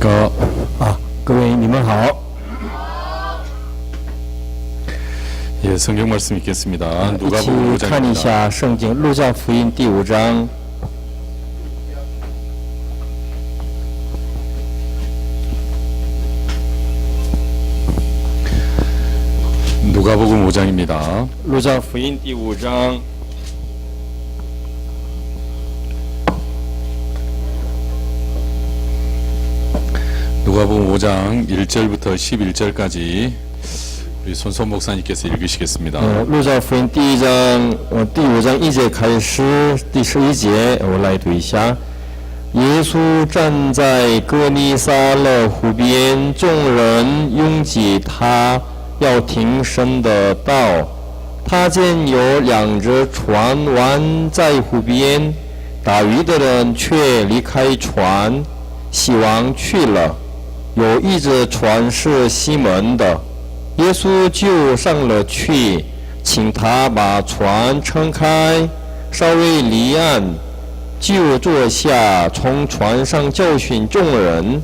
안녕하십니까. 各位你们好。 예, 성경 말씀 읽겠습니다. 一起 누가복음 看一 5장입니다. 下圣经路加福音第5章。 누가복음 5장입니다. 路加福音第5章。 누가복음 5장 1절부터 11절까지 우리 손소 목사님께서 읽으시겠습니다. 路加福音第1章，第5章1节开始，第11节我来读一下。耶稣站在哥尼撒勒湖边，众人拥挤他，要听神的道。他见有两只船弯在湖边，打鱼的人却离开船，西往去了。有一只船是西门的，耶稣就上了去，请他把船撑开，稍微离岸，就坐下，从船上教训众人。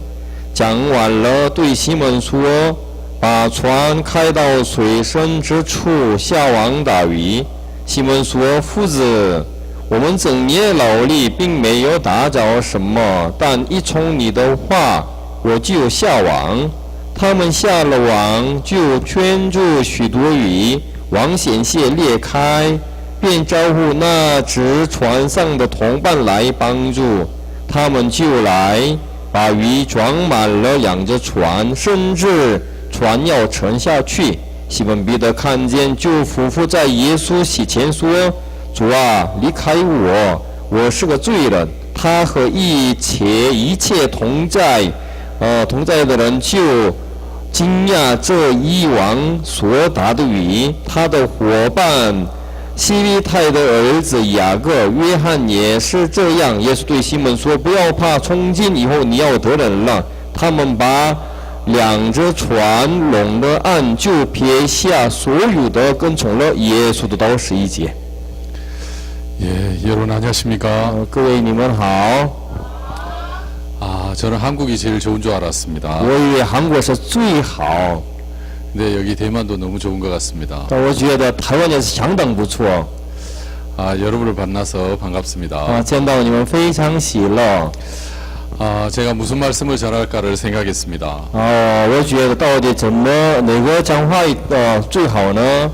讲完了，对西门说：“把船开到水深之处，下网打鱼。”西门说：“夫子，我们整夜劳力，并没有打着什么，但一从你的话，我就下网。”他们下了网，就圈住许多鱼，网险些裂开，便招呼那只船上的同伴来帮助。他们就来，把鱼装满了两只船，甚至船要沉下去。西门彼得看见，就俯伏在耶稣膝前说：“主啊，离开我，我是个罪人。”他和一切同在的人就惊讶这一网所打的鱼。他的伙伴西庇太的儿子雅各、约翰也是这样。耶稣对西门说：“不要怕，从今以后你要得人了。”他们把两只船拢了岸，就撇下所有的，跟从了耶稣的道。11节。 예, 여러분 안녕하십니까? 各位你们好。 저는 한국이 제일 좋은 줄 알았습니다. 我以为韩国是最好， 근데 여기 대만도 너무 좋은 것 같습니다. 但我觉得台湾也是相当不错。 여러분을 만나서 반갑습니다. 见到你们非常喜乐。 제가 무슨 말씀을 전할까를 생각했습니다. 我觉得到底怎么哪个讲话最好呢？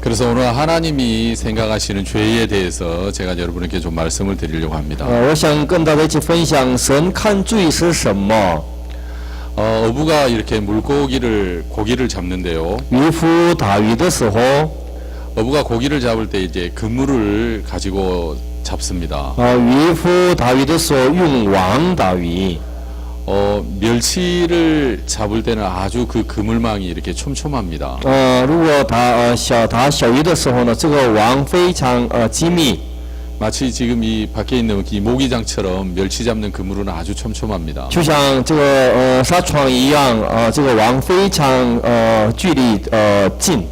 그래서 오늘 하나님이 생각하시는 죄에 대해서 제가 여러분에게 좀 말씀을 드리려고 합니다. 我想跟大家一起分享神看罪是什么。 어부가 이렇게 고기를 잡는데요. 渔夫打鱼的时候， 어부가 고기를 잡을 때 이제 그물을 가지고 잡습니다. 渔夫打鱼的时候用网打鱼。 멸치를 잡을 때는 아주 그 그물망이 이렇게 촘촘합니다. 如果打小鱼的时候呢，这个网非常精密。 마치 지금 이 밖에 있는 이 모기장처럼 멸치 잡는 그물은 아주 촘촘합니다. 就像这个纱窗一样，这个网非常距离近。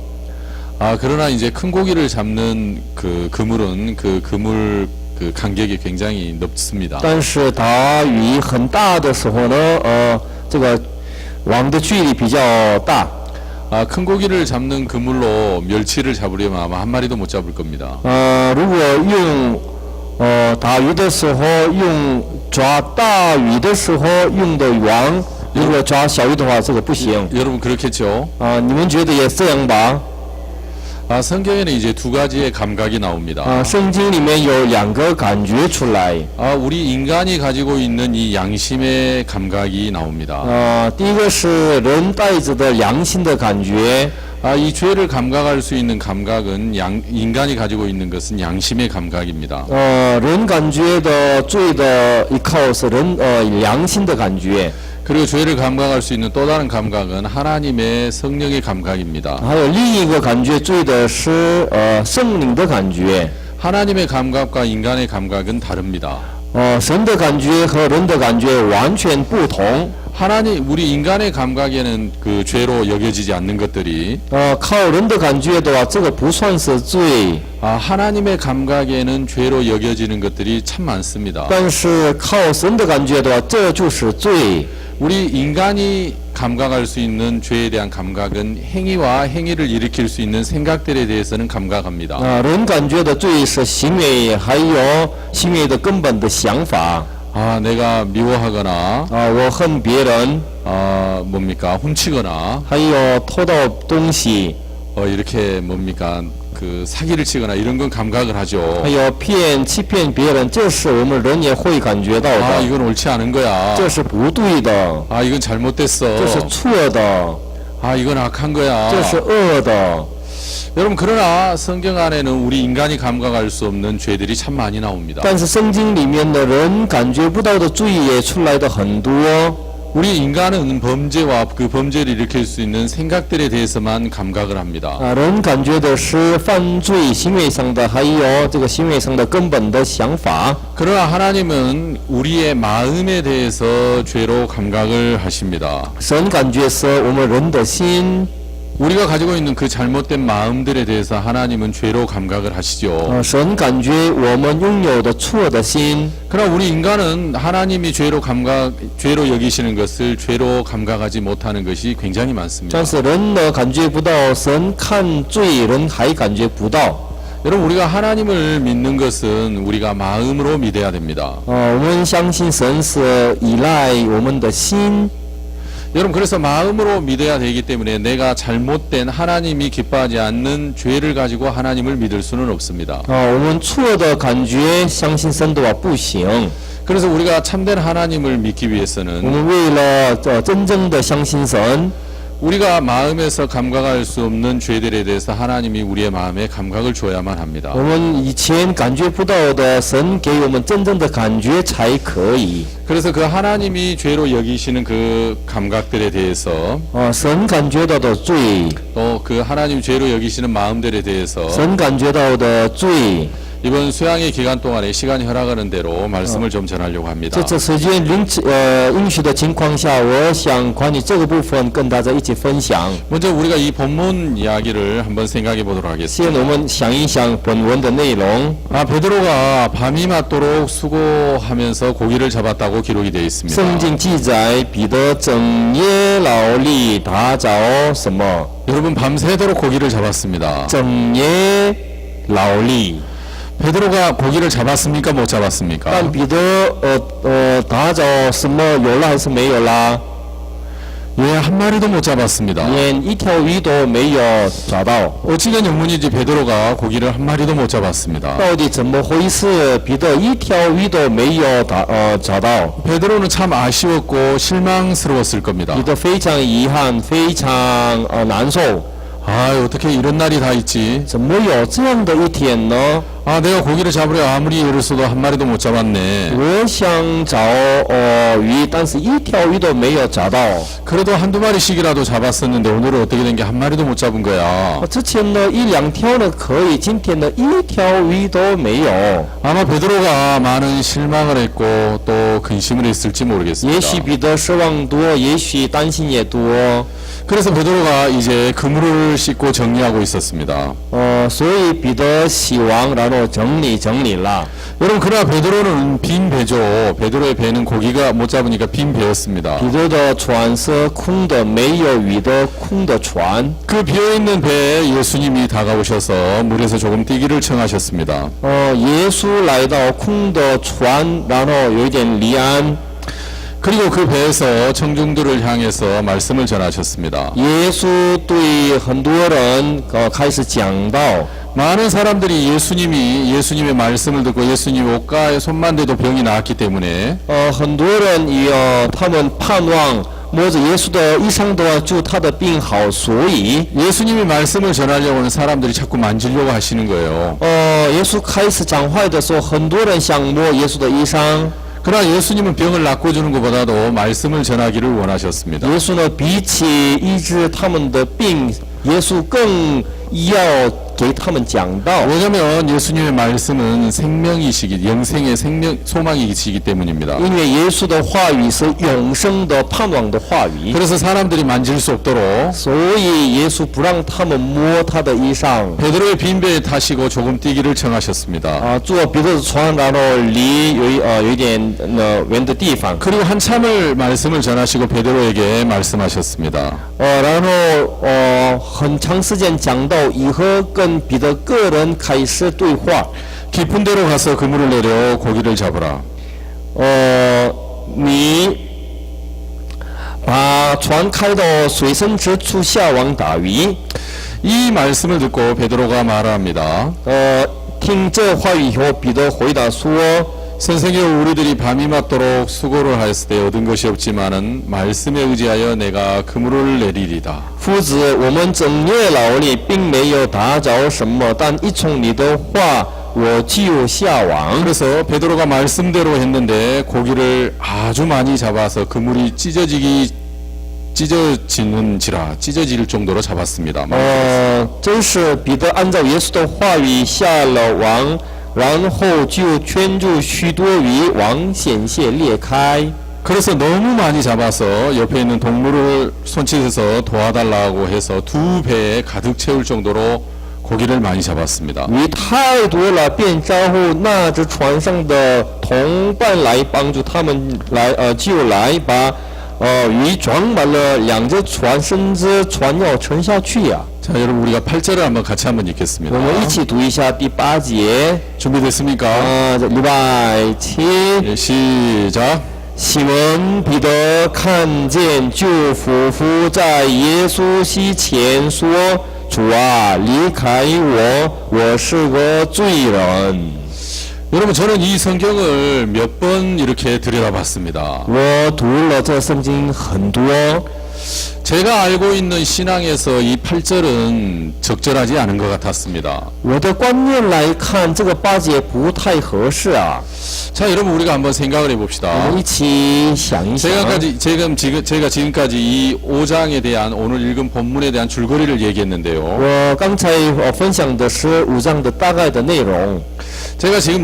그러나 이제 큰 고기를 잡는 그 그물은 그 그물 그 간격이 굉장히 넓습니다. 但是打鱼很大的时候呢，这个网的距离比较大。 큰 고기를 잡는 그물로 멸치를 잡으려면 아마 한 마리도 못 잡을 겁니다. 如果用打鱼的时候用抓大鱼的时候用的网，如果抓小鱼的话，这个不行。 여러분 그렇겠죠? 你们觉得也这样吧？ 성경에는 이제 두 가지의 감각이 나옵니다. 圣经里面有两个感觉出来。 우리 인간이 가지고 있는 이 양심의 감각이 나옵니다. 第一个是人带着的良心的感觉。 이 죄를 감각할 수 있는 감각은 인간이 가지고 있는 것은 양심의 감각입니다. 人感觉的罪的依靠是人良心的感觉。 그리고 죄를 감각할 수 있는 또 다른 감각은 하나님의 성령의 감각입니다. 还有另一个感觉罪的是圣灵的感觉。 하나님의 감각과 인간의 감각은 다릅니다. 神的感觉和人的感觉完全不同。 우리 인간의 감각에는 그 죄로 여겨지지 않는 것들이 靠人的感觉的话，这个不算是罪。 하나님의 감각에는 죄로 여겨지는 것들이 참 많습니다. 但是靠神的感觉的话，这就是罪。 우리 인간이 감각할 수 있는 죄에 대한 감각은 행위와 행위를 일으킬 수 있는 생각들에 대해서는 감각합니다. 人感觉的罪是行为，还有行为的根本的想法。 아, 내가 미워하거나 我恨别人， 뭡니까? 훔치거나 还有偷盗东西， 이렇게 뭡니까? 그 사기를 치거나 이런 건 감각을 하죠. 还有欺骗别人，这是我们人也会感觉到 아, 的， 이건 옳지 않은 거야. 这是不对的， 아, 이건 잘못됐어. 这是错的， 아, 이건 악한 거야. 这是恶的。 여러분, 그러나 성경 안에는 우리 인간이 감각할 수 없는 죄들이 참 많이 나옵니다. 但是圣经里面的人感觉不到的罪也出来的很多。 우리 인간은 범죄와 그 범죄를 일으킬 수 있는 생각들에 대해서만 감각을 합니다. 人感觉的是犯罪行为上的，还有这个行为上的根本的想法。 그러나 하나님은 우리의 마음에 대해서 죄로 감각을 하십니다. 神感觉是我们人的心， 우리가 가지고 있는 그 잘못된 마음들에 대해서 하나님은 죄로 감각을 하시죠. 神感觉我们拥有的错的心。 그러나 우리 인간은 하나님이 죄로 여기시는 것을 죄로 감각하지 못하는 것이 굉장히 많습니다. 但是人呢感觉不到，神看罪人还感觉不到。 여러분, 우리가 하나님을 믿는 것은 우리가 마음으로 믿어야 됩니다. 我们相信神是依赖我们的心。 여러분, 그래서 마음으로 믿어야 되기 때문에 내가 잘못된 하나님이 기뻐하지 않는 죄를 가지고 하나님을 믿을 수는 없습니다. 我们错的感觉相信神的话不行。 그래서 우리가 참된 하나님을 믿기 我 위해서는 们为了真正的相信神， 우리가 마음에서 감각할 수 없는 죄들에 대해서 하나님이 우리의 마음에 감각을 줘야만 합니다. 我们以前感觉不到的，神给我们真正的感觉才可以。 그래서 그 하나님이 죄로 여기시는 그 감각들에 대해서 神感觉到的罪， 또 그 하나님 죄로 여기시는 마음들에 대해서 神感觉到的罪， 이번 수양의 기간 동안에 시간이 허락하는 대로 말씀을 좀 전하려고 합니다. 这次时间允许的情况下，我想关于这个部分跟大家一起分享。 먼저 우리가 이 본문 이야기를 한번 생각해 보도록 先我 하겠습니다. 们想一想本文的内容。 아, 베드로가 밤이 맞도록 수고하면서 고기를 잡았다고 기록이 되어 있습니다. 圣经记载，彼得整夜劳力打找什么？ 여러분, 밤새도록 고기를 잡았습니다. 整夜劳力。 베드로가 고기를 잡았습니까? 못 잡았습니까? 但彼得打找什么有了还是没有啦？ 예, 한 마리도 못 잡았습니다. 连一条鱼都没有抓到， 어찌된 영문인지 베드로가 고기를 한 마리도 못 잡았습니다. 到底怎么回事？彼得一条鱼都没有找到， 베드로는 참 아쉬웠고 실망스러웠을 겁니다. 彼得非常遗憾，非常难受。 아, 어떻게 이런 날이 다 있지? 怎么有这样的一天呢？ 아, 내가 고기를 잡으려 아무리 애를 써도 한 마리도 못 잡았네. 我想找鱼，但是一条鱼都没有找到。 그래도 한두 마리씩이라도 잡았었는데 오늘은 어떻게 된 게 한 마리도 못 잡은 거야. 之前呢一两条呢可以，今天呢一条鱼都没有。 아마 베드로가 많은 실망을 했고 또 근심을 했을지 也 모르겠습니다. 许彼得失望多，也许担心也多。 그래서 베드로가 이제 그물을 씻고 정리하고 있었습니다. 所以彼得洗完，然后整理了。 여러분, 그러나 베드로는 빈 배죠. 베드로의 배는 고기가 못 잡으니까 빈 배였습니다. 彼得的船是空的，没有鱼的空的船。 그 비어있는 배에 예수님이 다가오셔서 물에서 조금 뛰기를 청하셨습니다. 耶稣来到空的船，然后有一点离岸。 그리고 그 배에서 청중들을 향해서 말씀을 전하셨습니다. 耶稣对很多人开始讲道。 많은 사람들이 예수님의 말씀을 듣고 예수님 옷가에 손만 대도 병이 나았기 때문에 很多人他们盼望摸着耶稣的衣裳的话，就他的病好，所以 예수님이 말씀을 전하려고 하는 사람들이 자꾸 만지려고 하시는 거예요. 耶稣开始讲话的时候，很多人想摸耶稣的衣裳。 그러나 예수님은 병을 낫고주는 것보다도 말씀을 전하기를 원하셨습니다. 耶稣呢，比起医治他们的病，耶稣更要给他们讲道。 왜냐하면 예수님의 말씀은 생명이시기, 영생의 생명 소망이시기 때문입니다. 因为耶稣的话语是永生的盼望的话语， 그래서 사람들이 만질 수 없도록 所以耶稣不让他们摸他的衣裳。 베드로의 빈배에 타시고 조금 뛰기를 청하셨습니다. 坐彼得的船，然后离有一点远的地方。 그리고 한참을 말씀을 전하시고 베드로에게 말씀하셨습니다. 然后很长时间讲到以后，跟彼得个人开始对话。 깊은 데로 가서 그물을 내려 고기를 잡으라. 你把船开到水深之处下网打鱼。 이 말씀을 듣고 베드로가 말합니다. 听这话语以后，彼得回答说： 선생님, 우리들이 밤이 맞도록 수고를 하였을 때 얻은 것이 없지만은 말씀에 의지하여 내가 그물을 내리리다. 夫子，我们整夜劳力，并没有打着什么，但一从你的话，我就下网。 그래서 베드로가 말씀대로 했는데 고기를 아주 많이 잡아서 그물이 찢어질 정도로 잡았습니다. 真是彼得按照耶稣的话语下了网，然后就圈住许多鱼，网险些裂开。 그래서 너무 많이 잡아서 옆에 있는 동물을 손짓해서 도와달라고 해서 2배에 가득 채울 정도로 고기를 많이 잡았습니다. 鱼太多了，便招呼那只船上的同伴来帮助他们就来把鱼装满了两只船，甚至船要沉下去呀。 자, 여러분 우리가 8절을 한번 같이 한번 읽겠습니다. 我们一起读一下第8节。 준비됐습니까? 礼拜7。 예, 시작. 西门彼得看见就俯伏在耶稣膝前说：“主啊，离开我，我是个罪人。” 여러분 저는 이 성경을 몇 번 이렇게 들여다봤습니다. 我读了这圣经很多， 제가 알고 있는 신앙에서 이 8절은 적절하지 않은 것 같았습니다. 我的观念来看，这个8节不太合适啊。 자, 여러분 우리가 한번 생각을 我 해봅시다. 们一起想一想。 제가 지금까지 이 5장에 대한 오늘 읽은 본문에 대한 줄거리를 얘기했는데요. 我刚才分享的是5章的大概的内容。 제가 지금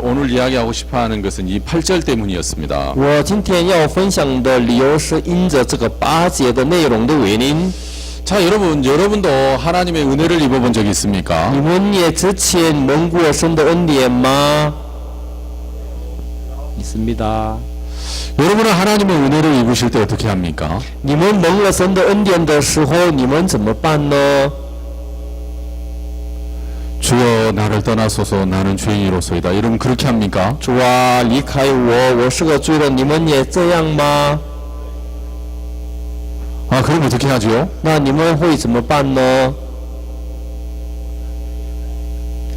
오늘 이야기하고 싶어하는 것은 이 8절 때문이었습니다. 我今天要分享的理由是因着这个8节的内容的原因。 자, 여러분도 하나님의 은혜를 입어본 적이 있습니까? 你们也之前蒙过神的恩典吗？ 있습니다. 여러분은 하나님의 은혜를 입으실 때 어떻게 합니까? 你们蒙了神的恩典的时候，你们怎么办呢？ 주여 나를 떠나소서 나는 죄인이로소이다. 이러면 그렇게 합니까? 主啊，离开我，我是个罪人。你们也这样吗？ 아, 그럼 어떻게 하죠? 那你们会怎么办呢？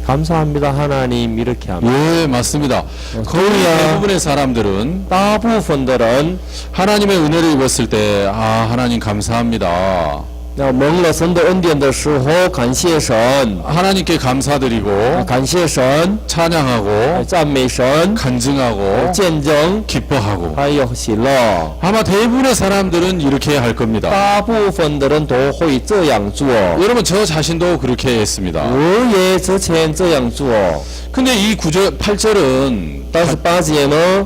감사합니다, 하나님. 이렇게 합니다. 예, 맞습니다. 거의 대부분의 사람들은 大部分的人 하나님의 은혜를 입었을 때, 아, 하나님 감사합니다. 要蒙了神的恩典的时候，感谢神， 하나님께 감사드리고, 感谢神， 찬양하고, 赞美神， 간증하고, 见证， 기뻐하고. 还有喜乐。 아마 대부분의 사람들은 이렇게 할 겁니다. 大部分的人都会这样做。 여러분, 저 자신도 그렇게 했습니다. 我也之前这样做。 근데 이 8절은 但是8节呢？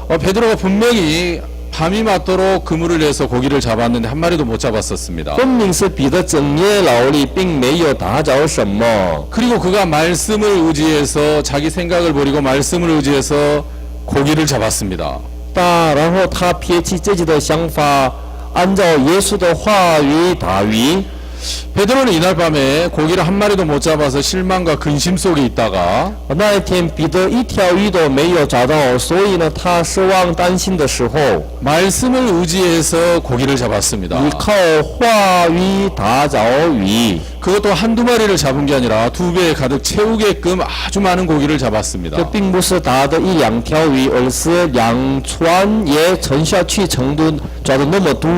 베드로가 분명히 밤이 맞도록 그물을 내서 고기를 잡았는데 한 마리도 못 잡았었습니다. 分明是彼得整夜劳力，并没有打着什么。 그리고 그가 말씀을 의지해서 자기 생각을 버리고 말씀을 의지해서 고기를 잡았습니다. 然后他撇弃自己的想法，按照耶稣的话语打鱼。 베드로는 이날 밤에 고기를 한 마리도 못 잡아서 실망과 근심 속에 있다가 那一天彼得一条鱼都没有找到，所以呢，他失望担心的时候， 말씀을 의지해서 고기를 잡았습니다. 依靠话语打着鱼。 그것도 한두 마리를 잡은 게 아니라 2배에 가득 채우게끔 아주 많은 고기를 잡았습니다. 这并不是打的1、2条鱼，而是2船也沉下去程度抓的那么多。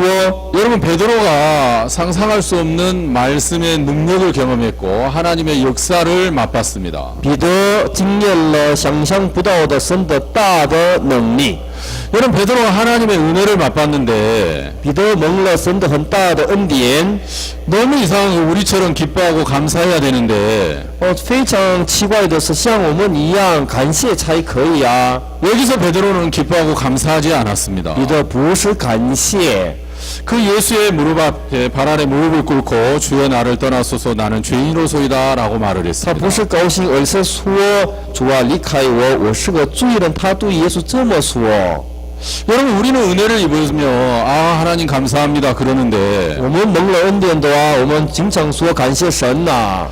여러분 베드로가 상상할 수 없는 베드로는 말씀의 능력을 경험했고 하나님의 역사를 맛봤습니다. 彼得经验了想象不到的神的大的能力， 여러분 베드로가 하나님의 은혜를 맛봤는데 彼得蒙了神的很大的恩典。 너무 이상하게 우리처럼 기뻐하고 감사해야 되는데 非常奇怪的是，像我们一样感谢才可以啊。 여기서 베드로는 기뻐하고 감사하지 않았습니다. 彼得不是感谢， 그 예수의 무릎 앞에 발 아래 무릎을 꿇고 주여 나를 떠나소서 나는 죄인으로소이다 라고 말을 他 했습니다. 不是高兴，而是说主啊，离开我，我是个罪人。他对耶稣这么说。 여러분 우리는 은혜를 입으며 아 하나님 감사합니다 그러는데 我们蒙了恩典的啊，我们经常说感谢神呐、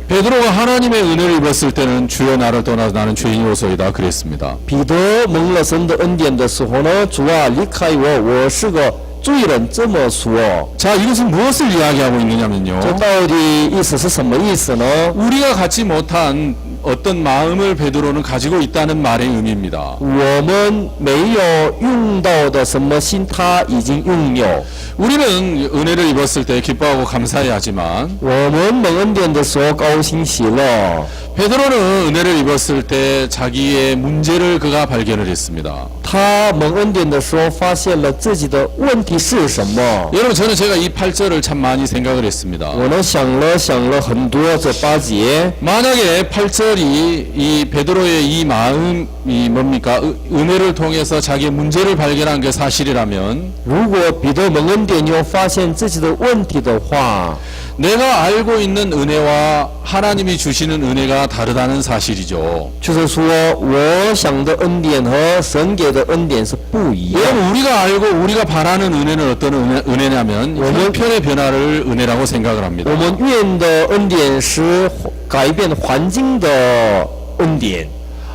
베드로가 하나님의 은혜를 입었을 때는 주여 나를 떠나서 나는 죄인으로소이다 그랬습니다. 彼得蒙了神的恩典的时候呢，主啊，离开我，我是个罪人。这么说， 자 이것은 무엇을 이야기하고 있느냐면요. 这到底意思是什么意思呢？ 우리가 갖지 못한 어떤 마음을 베드로는 가지고 있다는 말의 의미입니다. 我们没有用到的什么心，他已经拥有。 우리는 은혜를 입었을 때 기뻐하고 감사해야지만 我们蒙恩典的时候高兴喜乐， 베드로는 은혜를 입었을 때 자기의 문제를 그가 발견을 했습니다. 他蒙恩典的时候发现了自己的问题是什么。 여러분 저는 제가 이 8절을 참 많이 생각을 했습니다. 我呢想了很多这8节。 만약에 8절이 이 베드로의 이 마음이 뭡니까? 은혜를 통해서 자기의 문제를 발견한 게 사실이라면 如果彼得蒙恩典又发现自己的问题的话， 내가 알고 있는 은혜와 하나님이 주시는 은혜가 다르다는 사실이죠. 就是说我想的恩典和神给的恩典是不一样。 여러분 우리가 알고 우리가 바라는 은혜는 어떤 은혜냐면 형편의 변화를 은혜라고 생각을 합니다. 我们愿的恩典是改变环境的恩典。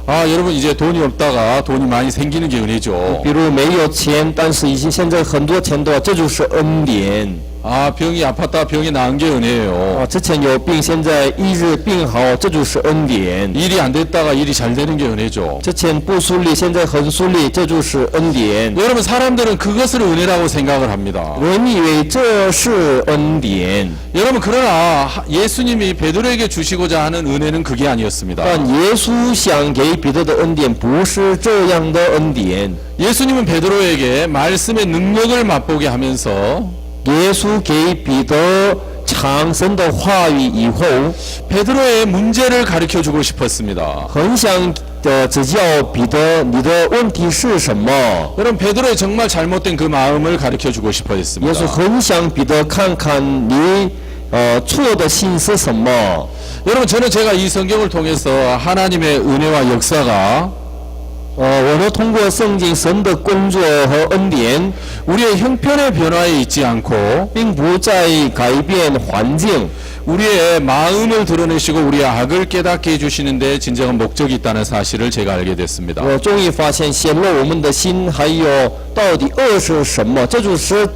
아 여러분 이제 돈이 없다가 돈이 많이 생기는 게 은혜죠. 比如没有钱，但是已经现在很多钱的话，这就是恩典。 아 병이 아팠다 병이 나은 게 은혜예요. 之前有病，现在一日病好，这就是恩典。 일이 안 됐다가 일이 잘 되는 게 은혜죠. 之前不顺利，现在很顺利，这就是恩典。 여러분 사람들은 그것을 은혜라고 생각을 합니다. 人以为这是恩典， 여러분 그러나 예수님이 베드로에게 주시고자 하는 은혜는 그게 아니었습니다. 但耶稣想给彼得的恩典不是这样的恩典。 예수님은 베드로에게 말씀의 능력을 맛보게 하면서 耶稣给彼得尝神的话语以后， 베드로의 문제를 가르쳐 주고 싶었습니다. 很想指教彼得你的问题是什么。 여러분 베드로의 정말 잘못된 그 마음을 가르쳐 주고 싶어 耶 했습니다. 稣很想彼得看看你错的心是什么。 여러분 저는 제가 이 성경을 통해서 하나님의 은혜와 역사가 我们通过圣经神的工作和恩典， 우리의 형편의 변화에 있지 않고 并不在改变环境， 우리의 마음을 드러내시고 우리의 악을 깨닫게 해주시는데 진정한 목적이 있다는 사실을 제가 알게 됐습니다. 我终于发现显露我们的心，还有到底恶是什么，这就是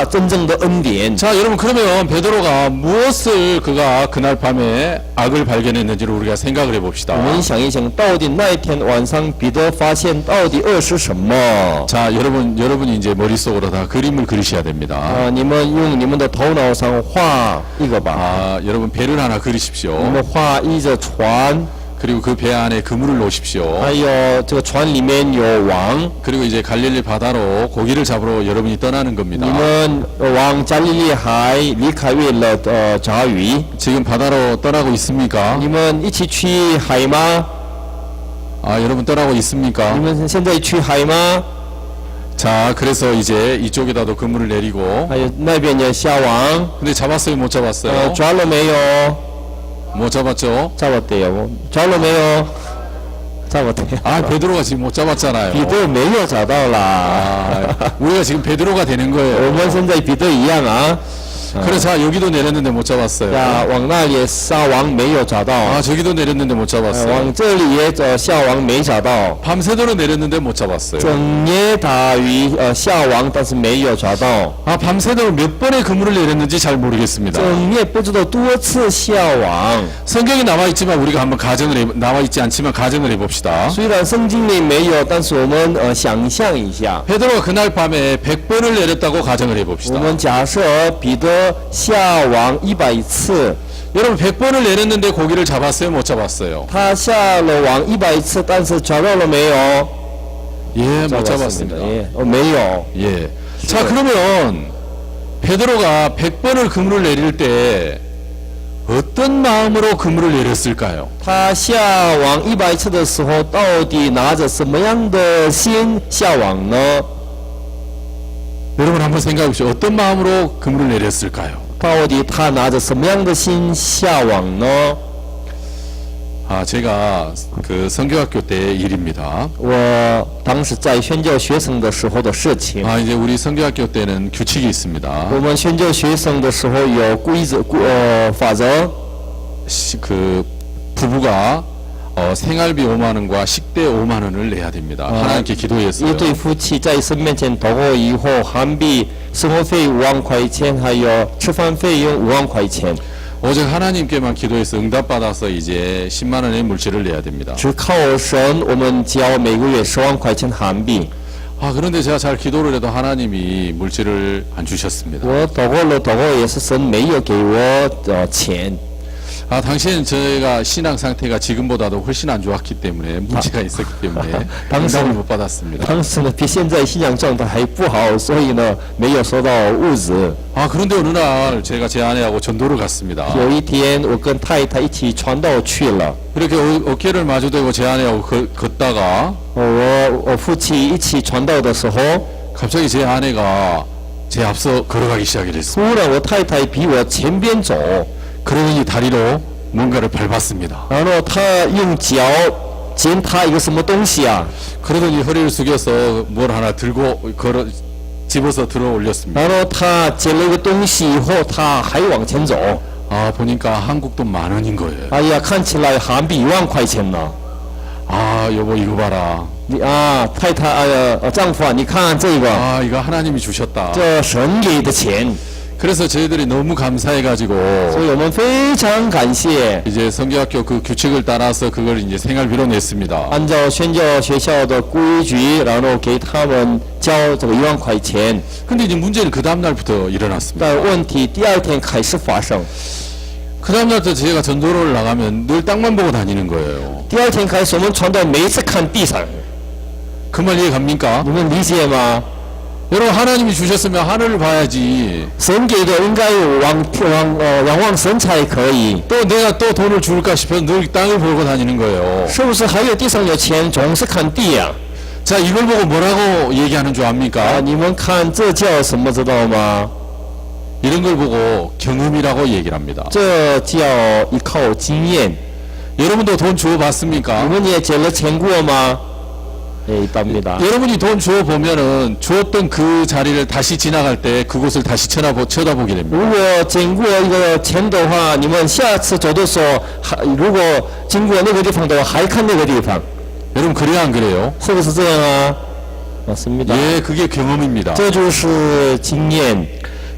真正的恩典。 자 여러분 그러면 베드로가 무엇을 그가 그날 밤에 악을 발견했는지를 우리가 생각을 해봅시다. 我们想一想，到底那一天晚上彼得发现到底恶是什么？ 자 여러분이 이제 머릿속으로 다 그림을 그리셔야 됩니다. 你们用你们的头脑上画一个吧。 아 여러분 배를 하나 你 그리십시오. 们画一个船， 그리고 그 배 안에 그물을 놓으십시오. 还有这个船里面有网， 그리고 이제 갈릴리 바다로 고기를 잡으러 여러분이 떠나는 겁니다. 你们往加利利海离开为了抓鱼。 지금 바다로 떠나고 있습니까? 你们一起去海吗？ 아 여러분 떠나고 你 있습니까? 们现在去海吗？ 자 그래서 이제 이쪽에다도 그물을 내리고 还有那边也下网， 근데 잡았어요 못 잡았어요? 抓了没有？ 못 잡았죠? 잡았대요. 抓了没有？잡았대요. 아 베드로가 지금 못 잡았잖아요. 彼得没有找到啦。 아, 우리가 지금 베드로가 되는 我 거예요. 们现在彼得一样啊。 그래서 자 여기도 내렸는데 못 잡았어요. 呀，往那里撒网没有找到， 아 저기도 내렸는데 못 잡았어요. 往这里也下网没找到， 밤새도록 내렸는데 못 잡았어요. 整夜打鱼下网，但是没有找到， 아 밤새도록 몇 번의 그물을 내렸는지 잘 모르겠습니다. 整夜不知道多次下网。 성경에 나와 있지만 우리가 한번 나와 있지 않지만 가정을 해봅시다. 虽然圣经里没有，但是我们想象一下， 베드로가 그날 밤에 100번을 내렸다고 가정을 我 해봅시다. 们假设彼得下网100次。 여러분 100번을 내렸는데 고기를 잡았어요? 못 잡았어요? 他下了网100次，但是找到了没有？ 예, 못 잡았습니다. 예, 没有。 예. 자, 그러면 베드로가 100번을 그물을 내릴 때 어떤 마음으로 그물을 내렸을까요? 他下网100次的时候，到底拿着什么样的心下网呢？ 여러분 한번 생각해 보시죠. 어떤 마음으로 그물을 내렸을까요? 到底他拿着什么样的心下网呢？ 아, 제가 그 선교학교 때 일입니다. 我当时在宣教学生的时候的事情。 아, 이제 우리 선교학교 때는 규칙이 있습니다. 我们宣教学生的时候有规则、法则。 그 부부가 생활비 5만 원과 식대 5만 원을 내야 됩니다. 하나님께 一 기도했어요. 对夫妻在神面前祷告以后，韩币生活费5万块钱，还有吃饭费用5万块钱。 오직 하나님께만 기도해서 응답받아서 이제 10만 원의 물질을 내야 됩니다. 只靠神，我们交每个月10万块钱韩币。 아, 그런데 제가 잘 기도를 해도 하나님이 물질을 안 주셨습니다. 我祷告了，祷告也是神没有给我钱。 아, 당시에는 제가 신앙 상태가 지금보다도 훨씬 안 좋았기 때문에 문제가 있었기 때문에 응답을 못 받았습니다. 当时呢，比现在信仰状态还不好，所以呢，没有收到物质。 아, 그런데 어느 날 제가 제 아내하고 전도를 갔습니다. 有一天，我跟太太一起传道去了。 그렇게 어깨를 마주대고 제 아내하고 걷다가 我夫妻一起传道的时候， 갑자기 제 아내가 제 앞서 걸어가기 시작을 했어요. 突然我太太比我前边走， 그러니 다리로 뭔가를 밟았습니다. 然后她用脚践踏一个什么东西啊， 그러더니 허리를 숙여서 뭘 하나 들고 집어서 들어 올렸습니다. 然后她捡了一个东西以后，她还往前走。 아, 보니까 한국 돈 10,000원인 거예요. 哎呀，看起来韩币1万块钱呢。 아, 여보 이거 봐라. 你啊，太太丈夫啊，你看这个， 아, 이거 하나님이 주셨다. 这神给的钱， 그래서 저희들이 너무 감사해가지고 所以我们非常感谢。 이제 성교학교 그 규칙을 따라서 그걸 이제 생활비로 냈습니다. 按照宣教学校的规矩，然后给他们交这个1万块钱。 근데 이제 문제는 그 다음 날부터 일어났습니다. 但问题第二天开始发生， 그 다음 날부터 제가 전도를 나가면 늘 땅만 보고 다니는 거예요. 第二天开始我们传道每一次看地上， 그 말 이해 갑니까? 你们理解吗？ 여러분 하나님이 주셨으면 하늘을 봐야지. 神给的应该仰望神才可以， 또 내가 또 돈을 줄까 싶어서 늘 땅을 보고 다니는 거예요. 是不是？还有地上有钱，总是看地呀、 자, 이걸 보고 뭐라고 얘기하는 줄 啊！ 압니까? 你们看这叫什么？知道吗？ 이런 걸 보고 경험이라고 얘기를 합니다. 这叫依靠经验。 여러분도 돈 주어 你 봤습니까? 们也捡了钱过吗？예, 있답니다. 여러분이 돈 주어 보면은 주었던 그 자리를 다시 지나갈 때 그곳을 다시 쳐다보게 됩니다. 如果捡过一个钱的话，你们下次走的时候，如果经过那个地方的话，还看那个地方， 여러분 그래야 안 그래요? 是不是这样啊？맞습니다. 예, 그게 경험입니다. 这就是经验。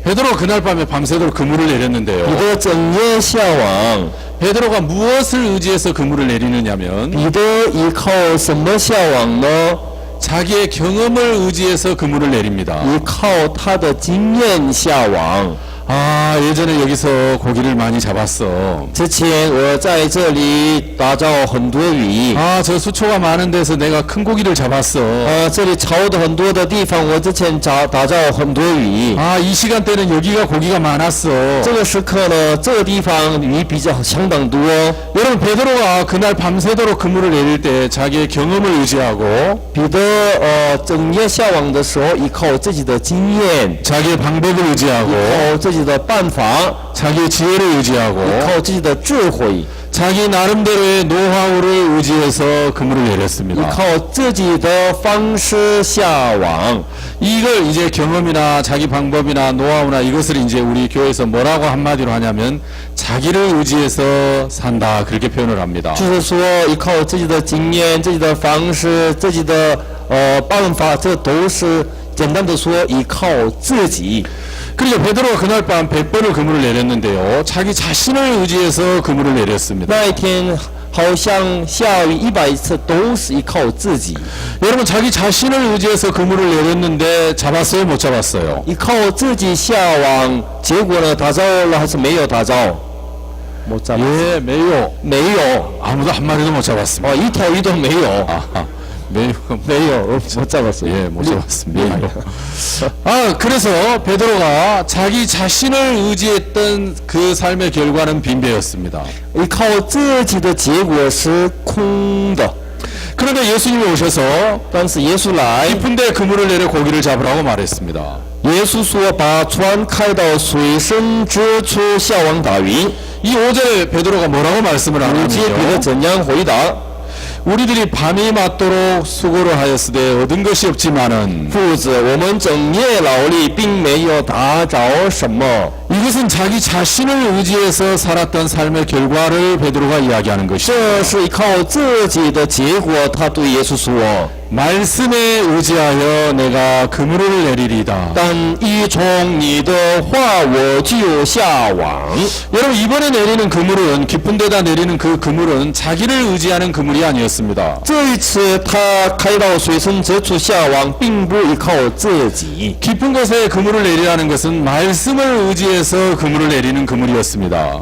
베드로 그날 밤에 밤새도록 그물을 彼 내렸는데요. 得整夜下网， 베드로가 무엇을 의지해서 그물을 내리느냐면 彼得依靠什么下网呢？ 자기의 경험을 의지해서 그물을 내립니다. 依靠他的经验下网。 아, 예전에 여기서 고기를 많이 잡았어. 之前我在这里打造很多鱼， 아, 저 수초가 많은 데서 내가 큰 고기를 잡았어. 这里潮的很多的地方，我之前打造很多鱼。 아, 이 시간대는 여기가 고기가 많았어. 这个时刻呢，这个地方鱼比较相当多。 여러분 베드로가 그날 밤새도록 그물을 내릴 때 자기의 경험을 의지하고 彼得整夜下网的时候，依靠自己的经验， 자기의 방법을 依 의지하고 靠自己的办法， 자기의 지혜를 依 의지하고 靠自己的智慧， 자기 나름대로의 노하우를 의지해서 그물을 依 내렸습니다. 靠自己的方式下网。 이걸 이제 경험이나 자기 방법이나 노하우나 이것을 이제 우리 교회에서 뭐라고 한마디로 하냐면 자기를 의지해서 산다 그렇게 표현을 합니다. 就是说，依靠自己的经验、自己的方式、自己的办法，这都是简单的说，依靠自己。 그러니까 베드로가 그날 밤 100번을 그물을 내렸는데요. 자기 자신을 의지해서 그물을 내렸습니다. 那一天，好像下雨100次都是依靠自己， 여러분 자기 자신을 의지해서 그물을 내렸는데 잡았어요? 못 잡았어요? 依靠自己下网，结果呢打着了还是没有打着？못 잡았어. 예, 매요. 没有， 아무도 한 마리도 못 잡았습니다. 一条鱼都没有， 아하, 매요. 没有，못 잡았어요. 예, 못 잡았습니다. 네. 아, 그래서 베드로가 자기 자신을 의지했던 그 삶의 결과는 빈배였습니다. 依靠自己的结果是空的。 그런데 예수님이 오셔서 但是耶稣来， 깊은데 그물을 내려 고기를 잡으라고 말했습니다. 耶稣说把船开到水深之处下网打鱼。 이 5절에 베드로가 뭐라고 말씀을 5节彼得 하냐면요. 怎样回答？ 우리들이 밤이 맞도록 수고를 하였으되 얻은 것이 없지만은 父子，我们整夜劳力，并没有打着什么。 이것은 자기 자신을 의지해서 살았던 삶의 결과를 베드로가 이야기하는 것이죠. 这是依靠自己的结果。他对耶稣说 말씀에 의지하여 내가 그물을 내리리다. 但依从你的话，我就下网。 여러분 이번에 내리는 그물은 깊은 데다 내리는 그 그물은 자기를 의지하는 그물이 아니었습니다. 这一次他开到水深之处下网，并不依靠自己。 깊은 곳에 그물을 내리라는 것은 말씀을 의지해서 그물을 내리는 그물이었습니다.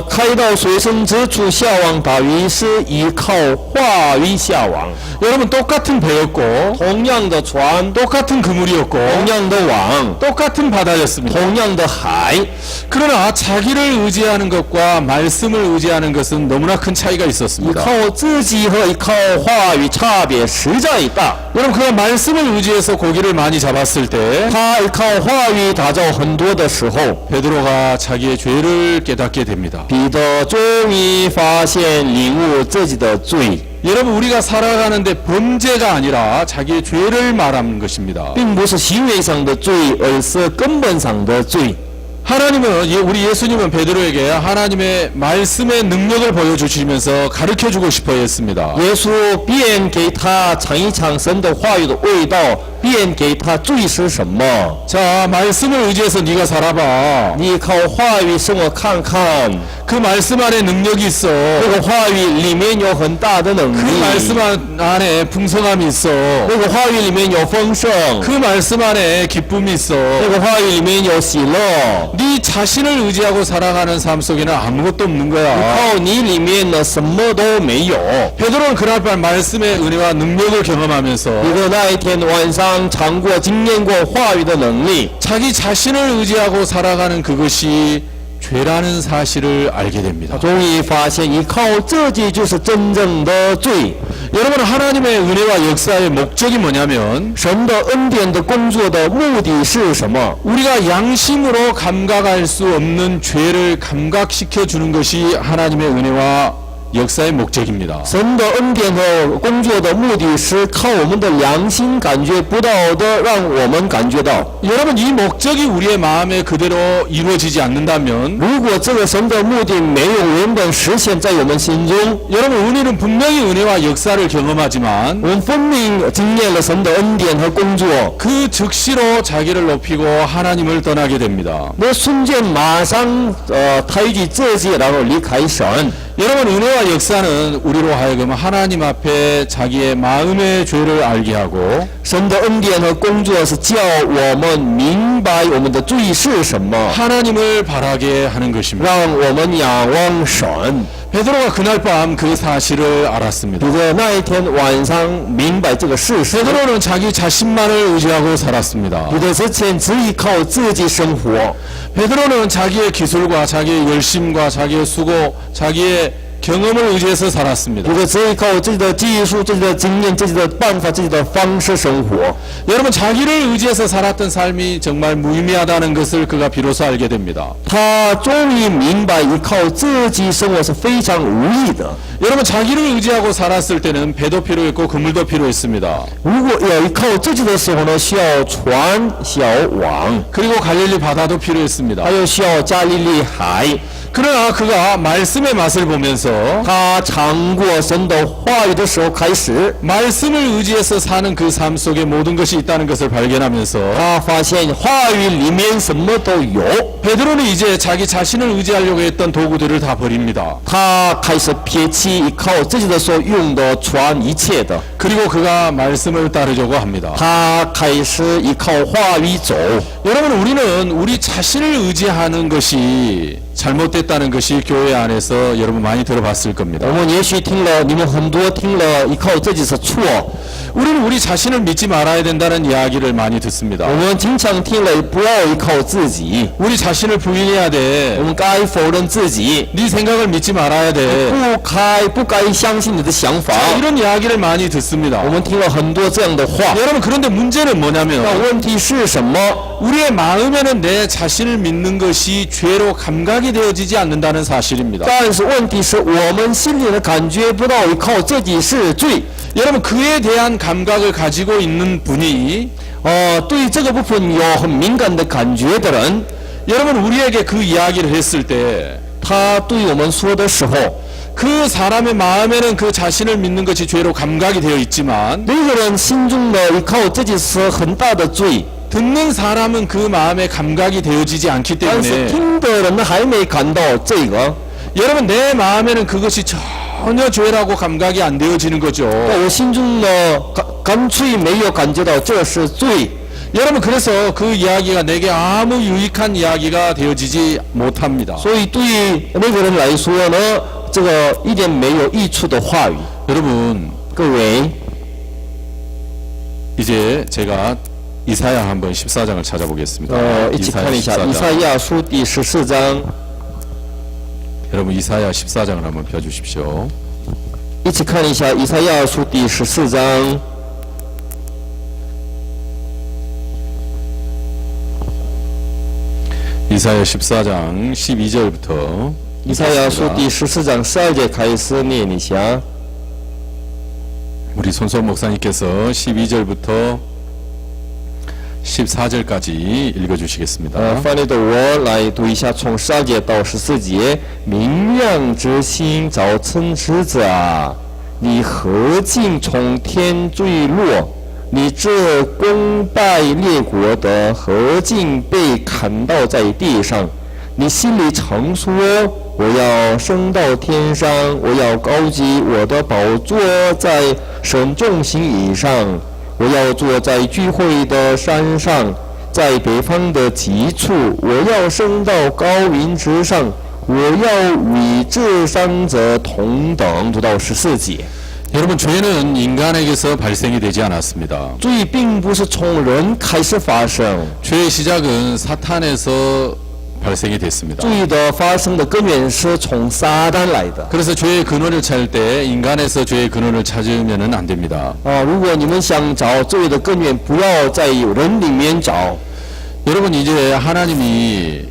开到水深之处下网打鱼是依靠话语下网。 여러분 똑같은 배였고 同样的船， 똑같은 그물이었고 同样的网， 똑같은 바다였습니다. 同样的海。 그러나 자기를 의지하는 것과 말씀을 의지하는 것은 너무나 큰 차이가 依 있었습니다. 靠自己和依靠话语差别实在大。 여러분 그가 말씀을 의지해서 고기를 많이 잡았을 때 他依靠话语打造很多的时候， 베드로가 자기의 죄를 깨닫게 됩니다. 彼得终于发现领悟自己的罪， 여러분 우리가 살아가는데 범죄가 아니라 자기의 죄를 말하는 것입니다. 并不是行为上的罪，而是根本上的罪。 하나님은 우리 예수님은 베드로에게 하나님의 말씀의 능력을 보여주시면서 가르쳐주고 싶어 했습니다. 耶稣便给他尝一尝神的话语的味道，便给他罪是什么。 자, 말씀을 의지해서 네가 살아봐. 你靠话语生活看看， 그 말씀 안에 능력이 있어. 那个话语里面有很大的能 그 力， 말씀 안에 풍성함이 있어. 那个话语里面有丰盛， 그 말씀 안에 기쁨이 있어. 那个话语里面有喜乐。 네 자신을 의지하고 살아가는 삶 속에는 아무것도 없는 거야. 靠你里面呢什么都没有。 베드로는 그날 밤 말씀의 은혜와 능력을 경험하면서 彼得那一天晚上尝过、经验过话语的能力， 자기 자신을 의지하고 살아가는 그것이 죄라는 사실을 알게 됩니다. 终于发现依靠自己就是真正的罪。 여러분 하나님의 은혜와 역사의 목적이 뭐냐면 神的恩典的工作的目的是什么？ 우리가 양심으로 감각할 수 없는 죄를 감각시켜 주는 것이 하나님의 은혜와 역사의 목적입니다. 神的恩典和工作的目的是靠我们的良心感觉不到的，让我们感觉到。 여러분 이 목적이 우리의 마음에 그대로 이루어지지 않는다면 如果这个神的目的没有原本实现在我们心中， 여러분 우리는 분명히 은혜와 역사를 경험하지만 我们分明经验了神的恩典和工作， 그 즉시로 자기를 높이고 하나님을 떠나게 됩니다. 那瞬间马上抬举自己，然后离开神。 여러분 은혜와 역사는 우리로 하여금 하나님 앞에 자기의 마음의 죄를 알게 하고 神的恩典和工作是叫我们明白我们的罪是什么， 하나님을 바라게 하는 것입니다. 让我们仰望神。 베드로가 그날 밤 그 사실을 알았습니다. 彼得那一天晚上明白这个事实， 베드로는 자기 자신만을 의지하고 살았습니다. 彼得之前只依靠自己生活， 베드로는 자기의 기술과 자기의 열심과 자기의 수고, 자기의 경험을 의지해서 살았습니다. 彼得只依靠自己的技术、自己的经验、自己的办法、自己的方式生活。 여러분 자기를 의지해서 살았던 삶이 정말 무의미하다는 것을 그가 비로소 알게 됩니다. 他终于明白，依靠自己生活是非常无益的。 여러분 자기를 의지하고 살았을 때는 배도 필요했고 그물도 필요했습니다. 如果要依靠自己的时候呢，需要船、需要网， 그리고 갈릴리 바다도 필요했습니다. 还有需要加利利海。 그러나 그가 말씀의 맛을 보면서 他尝过神的话语的时候开始， 말씀을 의지해서 사는 그 삶 속에 모든 것이 있다는 것을 발견하면서 他发现话语里面什么都有， 베드로는 이제 자기 자신을 의지하려고 했던 도구들을 다 버립니다. 他开始撇弃依靠自己的所用的传一切的， 그리고 그가 말씀을 따르려고 합니다. 他开始依靠话语走。 여러분, 우리는 우리 자신을 의지하는 것이 잘못됐다는 것이 교회 안에서 여러분 많이 들어봤을 겁니다. 我们也许听了，你们很多听了依靠自己是错， 우리는 우리 자신을 믿지 말아야 된다는 이야기를 많이 듣습니다. 我们经常听了不要依靠自己， 우리 자신을 부인해야 我 돼. 们该否认自己， 네 생각을 믿지 말아야 돼. 不该相信你的想法。 이런 이야기를 많이 듣습니다. 我们听了很多这样的话， 여러분, 그런데 문제는 那 뭐냐면 问题是什么？ 우리의 마음에는 내 자신을 믿는 것이 죄로 감각이 되어지지 않는다는 사실입니다. 但是问题是我们心里的感觉不到依靠自己是罪。 여러분, 그에 대한 감각을 가지고 있는 분이 对这个部分有很敏感的感觉的人， 여러분, 우리에게 그 이야기를 했을 때 他对我们说的时候， 그 사람의 마음에는 그 자신을 믿는 것이 죄로 감각이 되어 있지만 那个人心中的依靠自己是很大的罪， 듣는 사람은 그 마음에 감각이 되어지지 않기 但是 때문에 听的人还没感到这个。 여러분, 내 마음에는 그것이 전혀 죄라고 감각이 안 되어지는 거죠. 我心中呢，干脆没有感觉到这是罪。 여러분, 그래서 그 이야기가 내게 아무 유익한 이야기가 되어지지 못합니다. 所以对于那个人来说呢，这个一点没有益处的话语。 여러분, 各位， 이제 제가 이사야 한번 14장을 찾아보겠습니다. 一起看一下以 14장. 赛亚书第14章， 여러분, 이사야 14장을 한번 펴주십시오. 一起看一下以赛亚书第14章。 이사야 14장 12절부터 以赛亚书第14章12节开始念一下。 우리 손수업 목사님께서 12절부터 14절까지 읽어주시겠습니다. 翻译的我来读一下，从12节到14节。明亮之星，早晨之子啊，你何竟从天坠落？你这攻败列国的，何竟被砍倒在地上？你心里曾说：我要升到天上，我要高举我的宝座在神众星以上。我要坐在聚会的山上，在北方的极处，我要升到高云之上，我要与至上者同等。读到14节。 여러분, 죄는 인간에게서 발생이 되지 않았습니다. 罪并不是从人开始发生， 죄의 시작은 사탄에서 발생이 됐습니다. 罪的发生的根源是从撒旦来的。 그래서 죄의 근원을 찾을 때 인간에서 죄의 근원을 찾으면 안 됩니다. 如果你们想找罪的根源，不要在人里面找。 여러분, 이제 하나님이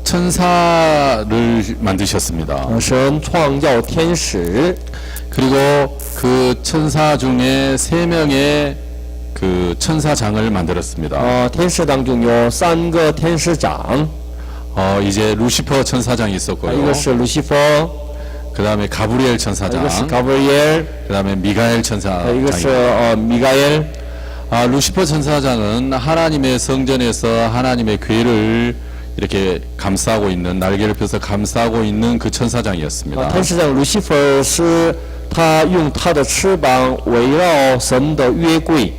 천사를 만드셨습니다. 神创造天使， 그리고 그 천사 중에 3명의 그 천사장을 만들었습니다. 天使当中有3个天使长， 이제 루시퍼 천사장이 一 있었고요. 个是路西弗， 그 다음에 가브리엘 一个是 천사장, 加布里耶， 그 다음에 미가엘 一个是 천사장. 米盖耶。 루시퍼 천사장은 하나님의 성전에서 하나님의 궤를 이렇게 감싸고 있는, 날개를 펴서 감싸고 있는 그 천사장이었습니다. 天使长路西弗是他用他的翅膀围绕神的约柜，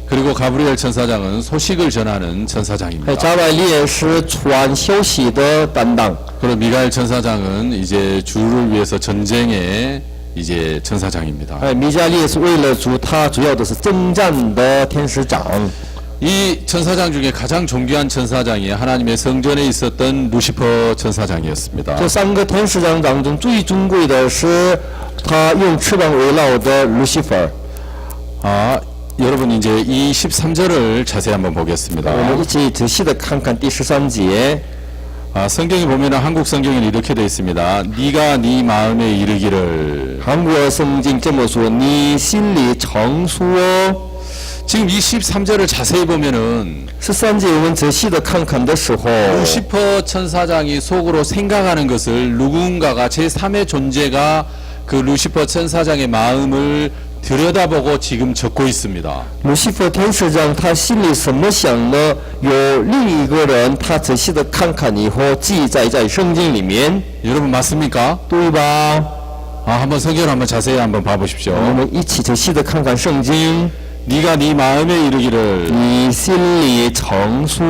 그리고 가브리엘 천사장은 소식을 전하는 천사장입니다. 加百列是传消息的担当， 그리고 미가엘 천사장은 이제 주를 위해서 전쟁의 이제 천사장입니다. 米迦列是为了主，他主要的是征战的天使长。 이 천사장 중에 가장 존귀한 천사장이 하나님의 성전에 있었던 루시퍼 천사장이었습니다. 这3个天使长当中最尊贵的是他用翅膀围绕的路西弗。 여러분, 이제 이 13절을 자세히 한번 我 보겠습니다. 们一起仔细的看看第13节。 성경에 보면은 한국 성경에는 이렇게 되어 있습니다. 네가 네 마음에 이르기를. 韩国圣经这么说：你心里常说。 지금 이 13절을 자세히 보면은 13节我们仔细的看看的时候， 루시퍼 천사장이 속으로 생각하는 것을 누군가가 제3의 존재가 그 루시퍼 천사장의 마음을 들여다보고 지금 적고 있습니다. 路西弗天使长他心里什么想呢？有另一个人，他仔细的看看以后，记载在圣经里面， 여러분 맞습니까? 对吧？ 한번 성경을 한번 자세히 한번 我 봐보십시오. 们一起仔细的看看圣经。 네가 네 마음에 이르기를 你心里曾说，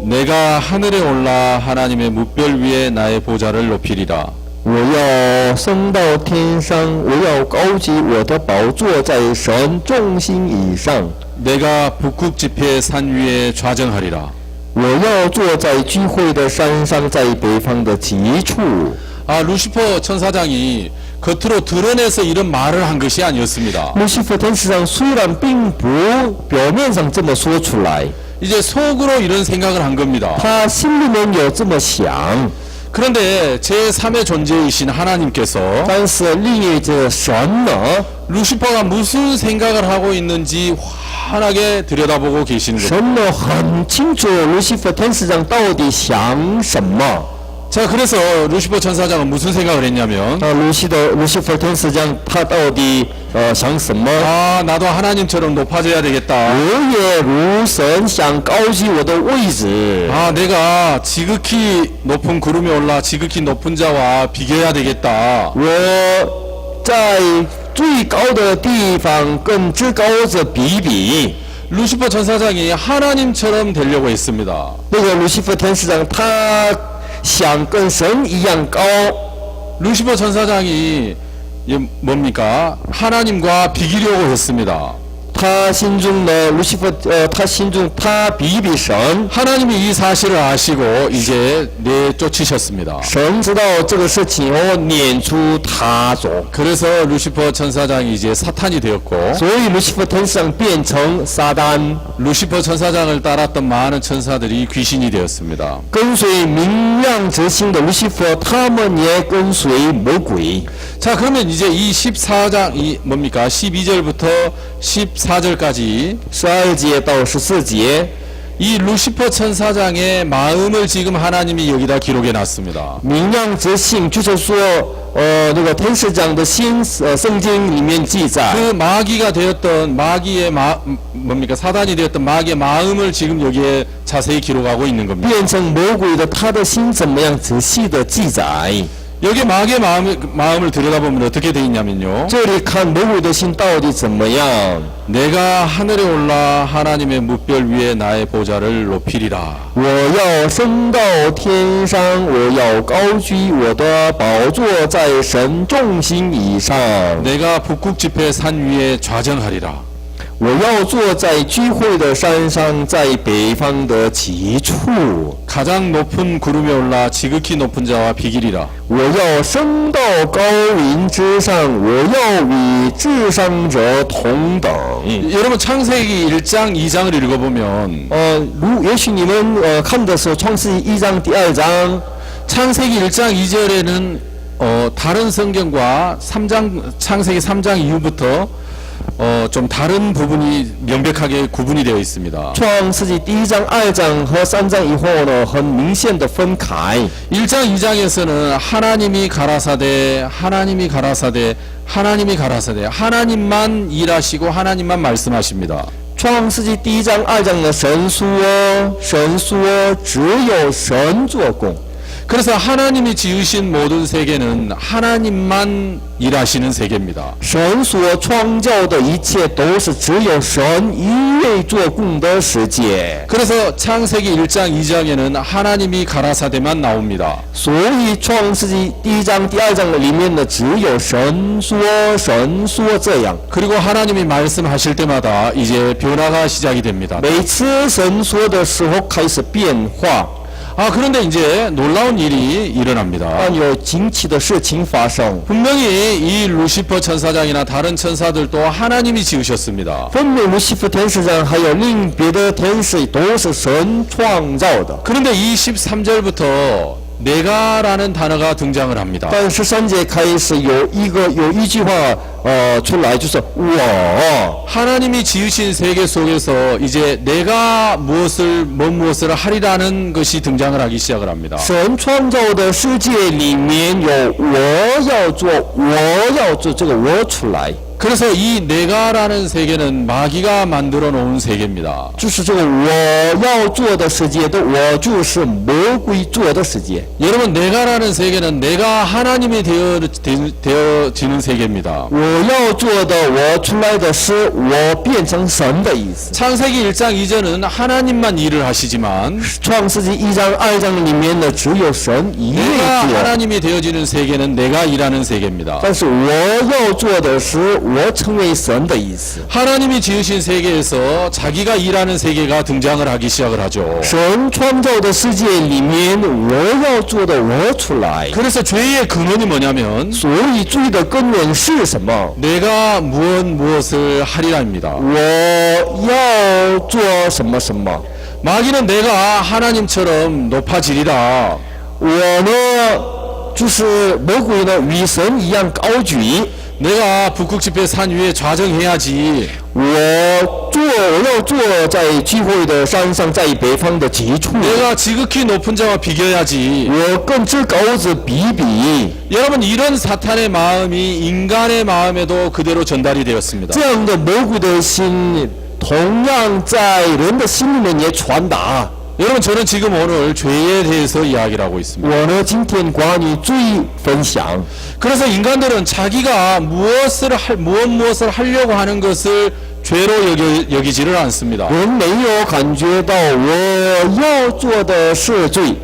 내가 하늘에 올라 하나님의 뭇별 위에 나의 보좌를 높이리라. 我要升到天上，我要高举我的宝座在神众星以上。 내가 북극 지폐 산 위에 좌정하리라. 我要坐在聚会的山上，在北方的极处。 아, 루시퍼 천사장이 겉으로 드러내서 이런 말을 한 것이 아니었습니다. 路西弗天使长虽然并不表面上这么说出来， 이제 속으로 이런 생각을 한 겁니다. 他心里面有这么想， 그런데 제3의 존재이신 하나님께서 但是立着神呢， 루시퍼가 무슨 생각을 하고 있는지 환하게 들여다보고 계시는 겁니다. 神呢很清楚路西弗天使长到底想什么。 자, 그래서 루시퍼 천사장은 무슨 생각을 했냐면 路西弗天使长他到底想什么？ 아, 나도 하나님처럼 높아져야 되겠다. 我也如神想高举我的位置。 아, 내가 지극히 높은 구름에 올라 지극히 높은 자와 비교해야 되겠다. 我在最高的地方跟至高者比比。 루시퍼 천사장이 하나님처럼 되려고 했습니다. 那个路西弗天使长他想跟神一样高。 루시퍼 천사장이 뭡니까? 하나님과 비기려고 했습니다. 他心中的路西弗他心中他比比神。 하나님이 이 사실을 아시고 이제 내쫓으셨습니다. 神知道这个事情后撵出他走， 그래서 루시퍼 천사장이 이제 사탄이 되었고 所以路西弗天使长变成撒旦， 루시퍼 천사장을 따랐던 많은 천사들이 귀신이 되었습니다. 跟随明亮之心的路西弗，他们也跟随魔鬼。 자, 그러면 이제 이 14장 이 뭡니까? 12절부터 14절까지 12节到14节， 이 루시퍼 천사장의 마음을 지금 하나님이 여기다 기록해 놨습니다. 明亮之心就是说，那个天使长的心，圣经里面记载， 그 마귀가 되었던 마귀의 뭡니까? 사단이 되었던 마귀의 마음을 지금 여기에 자세히 기록하고 있는 겁니다. 变成魔鬼的他的心怎么样，仔细的记载。 여기 마귀의 마음을 들여다보면 어떻게 되어 있냐면요. 这里看魔鬼的心到底怎么样？ 내가 하늘에 올라 하나님의 뭇별 위에 나의 보좌를 높이리라. 我要升到天上，我要高举我的宝座在神众星以上。 내가 북극 지폐 산 위에 좌정하리라. 我要坐在聚会的山上，在北方的极处。 가장 높은 구름에 올라 지극히 높은 자와 비기리라. 我要升到高云之上，我要与至上者同等。 여러분 창세기 1장 2장을 읽어보면 也许你们看的时候，创世记1章第2章， 창세기 1장 2절에는 다른 성경과 창세기 3장 이후부터 좀 다른 부분이 명백하게 구분이 되어 있습니다. 创世纪1章、2章和3章以后呢，很明显的分开。 1장 2장에서는 하나님이 가라사대 하나님만 일하시고 하나님만 말씀하십니다. 创世纪1章、2章的神说，只有神做工。 그래서 하나님이 지으신 모든 세계는 하나님만 일하시는 세계입니다. 神所创造的一切都是只有神一位做工的世界。 그래서 창세기 1장 2장에는 하나님이 가라사대만 나옵니다. 所以创世纪1章、第2章里面的只有神说这样。 그리고 하나님이 말씀하실 때마다 이제 변화가 시작이 됩니다. 每次神说的时候开始变化。 아, 그런데 이제 놀라운 일이 일어납니다. 但有惊奇的事情发生。 분명히 이 루시퍼 천사장이나 다른 천사들도 하나님이 지으셨습니다. 分明路西弗天使长还有另别的天使都是神创造的。 그런데 이 13절부터 내가라는 단어가 등장을 합니다. 但13节开始有一句话出来，就是我。 하나님이 지으신 세계 속에서 이제 내가 무엇을 하리라는 것이 등장을 하기 시작을 합니다. 神创造的世界里面有我要做这个我出来， 그래서 이 내가라는 세계는 마귀가 만들어 놓은 세계입니다. 就是这个我要做的世界的我就是魔鬼做的世界。 여러분 내가라는 세계는 내가 하나님이 되어지는 세계입니다. 我要做的我出来的是我变成神的意思。 창세기 1장 이전은 하나님만 일을 하시지만 创世纪1章2章里面呢，只有神一位 내가 做， 하나님이 되어지는 세계는 내가 일하는 세계입니다. 但是我要做的是我成为神的意思。 하나님이 지으신 세계에서 자기가 일하는 세계가 등장을 하기 시작을 하죠. 神创造的世界里面，我要做的我出来。 그래서 죄의 근원이 뭐냐면 所以罪的根源是什么？ 내가 무엇을 하리라입니다. 我要做什么什么？ 마귀는 내가 하나님처럼 높아지리라. 我呢，就是魔鬼呢，与神一样高举。 내가 북극지폐 산 위에 좌정해야지. 我要坐在聚会的山上，在北方的极处。 내가 지극히 높은 자와 비교해야지. 我跟这高子比比。 여러분 이런 사탄의 마음이 인간의 마음에도 그대로 전달이 되었습니다. 这样的魔鬼的心，同样在人的心里面也传达。 여러분 저는 지금 오늘 죄에 대해서 이야기를 하고 있습니다. 我呢，今天关于罪分享。 그래서 인간들은 자기가 무엇을 하려고 하는 것을 죄로 여기지를 않습니다. 人没有感觉到我要做的是罪。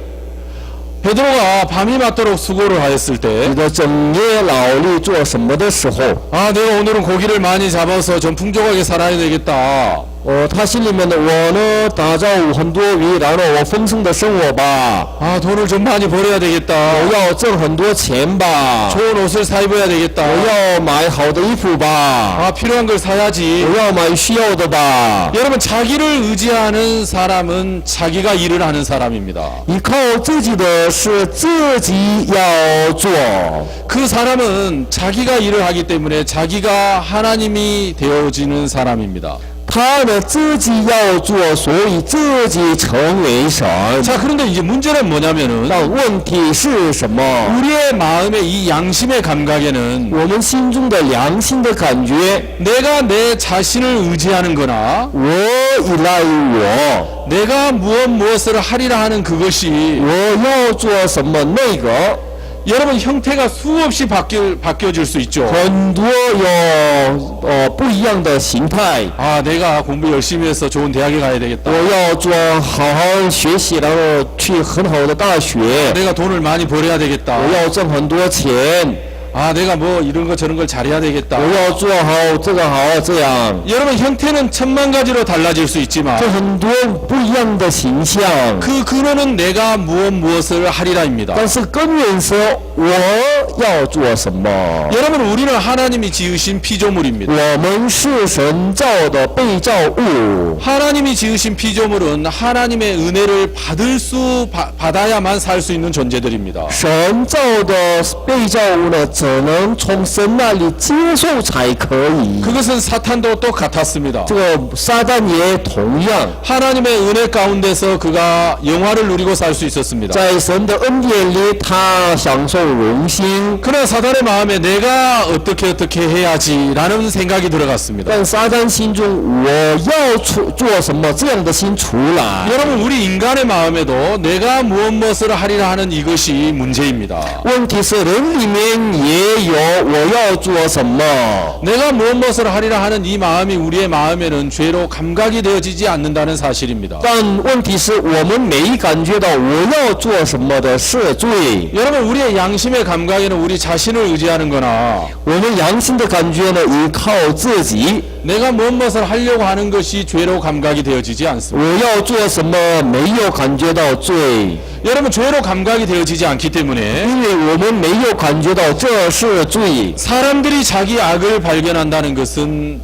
베드로가 밤이 맞도록 수고를 하였을 때 你的整夜劳力做什么的时候， 아 내가 오늘은 고기를 많이 잡아서 좀 풍족하게 살아야 되겠다. 他心里面的我呢，打造很多鱼，然后我丰盛的生活吧， 아 돈을 좀 많이 벌어야 되겠다. 我要挣很多钱吧， 좋은 옷을 사 입어야 되겠다. 我要买好的衣服吧， 아 필요한 걸 사야지. 我要买需要的吧。 여러분 자기를 의지하는 사람은 자기가 일을 하는 사람입니다. 依靠自己的是自己要做， 그 사람은 자기가 일을 하기 때문에 자기가 하나님이 되어지는 사람입니다. 他呢自己要做，所以自己成为神。 자 그런데 이제 문제는 뭐냐면은 那问题是什么？ 우리의 마음의 이 양심의 감각에는 我们心中的良心的感觉， 내가 내 자신을 의지하는 거나 我依赖于我， 내가 무엇을 하리라 하는 그것이 我要做什么那个， 여러분 형태가 수없이 바뀌어질 수 있죠. 很多有不一样的形态。 아 내가 공부 열심히 해서 좋은 대학에 가야 되겠다. 我要做好好学习，然后去很好的大学。 내가 돈을 많이 벌어야 되겠다. 我要挣很多钱， 아 내가 뭐 이런 거 저런 걸 잘해야 되겠다. 我要做好这个好这样。 여러분 형태는 천만 가지로 달라질 수 있지만 这很多不一样的形象， 그 근원은 내가 무엇을 하리라입니다. 但是根源是我要做什么。 여러분 우리는 하나님이 지으신 피조물입니다. 我们是神造的被造物， 하나님이 지으신 피조물은 하나님의 은혜를 받아야만 살 수 있는 존재들입니다. 神造的被造物呢，只能从神那里接受才可以。 그것은 사탄도 똑같았습니다. 这个撒旦也同样， 하나님의 은혜 가운데서 그가 영화를 누리고 살 수 있었습니다. 在神的恩典里，他享受荣心。 그러나 사탄의 마음에 내가 어떻게 해야지라는 생각이 들어갔습니다. 但撒旦心中，我要做什么这样的心出来。 여러분 우리 인간의 마음에도 내가 무엇을 하리라 하는 이것이 문제입니다. 问题是人里面也有我要做什么。 내가 무엇을 하리라 하는 이 마음이 우리의 마음에는 죄로 감각이 되어지지 않는다는 사실입니다. 但问题是我们没感觉到我要做什么的是罪。 여러분 우리의 양심의 감각에는 우리 자신을 의지하는 거나 我们良心的感觉呢，依靠自己。 내가 무엇을 하려고 하는 것이 죄로 감각이 되어지지 않습니다. 我要做什么没有感觉到罪， 여러분 죄로 감각이 되어지지 않기 때문에 因为我们没有感觉到这是罪。 사람들이 자기 악을 발견한다는 것은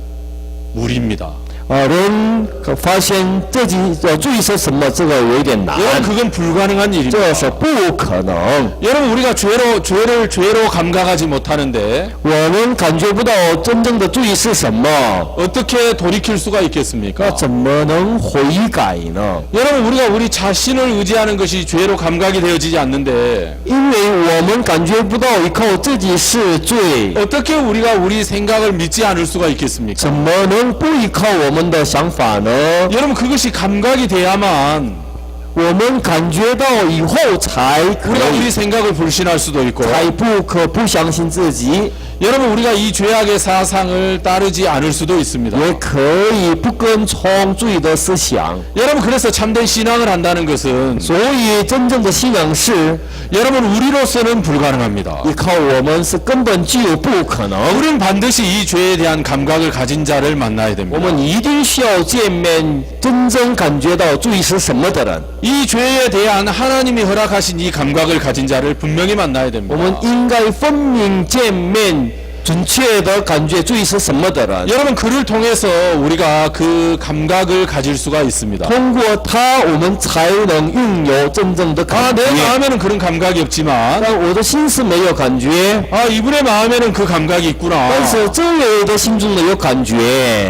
무리입니다. 人发现自己注意是什么，这个有一点难， 여러분 그건 불가능한 这 일입니다. 是不可能。 여러분 우리가 죄로 감각하지 못하는데 我们感觉不到真正的罪是什么， 어떻게 돌이킬 수가 那 있겠습니까? 怎么能悔改呢？ 여러분 우리가 우리 자신을 의지하는 것이 죄로 감각이 되어지지 않는데 因为我们感觉不到依靠自己是罪， 어떻게 우리가 우리 생각을 믿지 않을 수가 있겠습니까? 怎么能不依靠我们的想法呢？ 여러분 그것이 감각이 돼야만 我们感觉到以后才可 우리가 以， 우리 생각을 불신할 수도 있고 才不可不相信自己， 여러분 우리가 이 죄악의 사상을 따르지 않을 수도 있습니다. 也可以不跟从罪的思想。 여러분 그래서 참된 신앙을 한다는 것은 所以真正的信仰是 여러분 우리로서는 불가능합니다. 依靠我们是根本就不可能。 우리는 반드시 이 죄에 대한 감각을 가진 자를 만나야 我 됩니다. 们一定需要见面真正感觉到罪是什么的人。 이 죄에 대한 하나님이 허락하신 이 감각을 가진 자를 분명히 만나야 我 됩니다. 们应该分明见面，准确的感觉罪是什么的人。 여러분 그를 통해서 우리가 그 감각을 가질 수가 있습니다. 通过他，我们才能拥有真正的 아, 感 내 觉。 마음에는 그런 감각이 없지만 但我的心是没有感觉， 아, 이분의 마음에는 그 감각이 있구나. 但是这位的心中呢有感觉，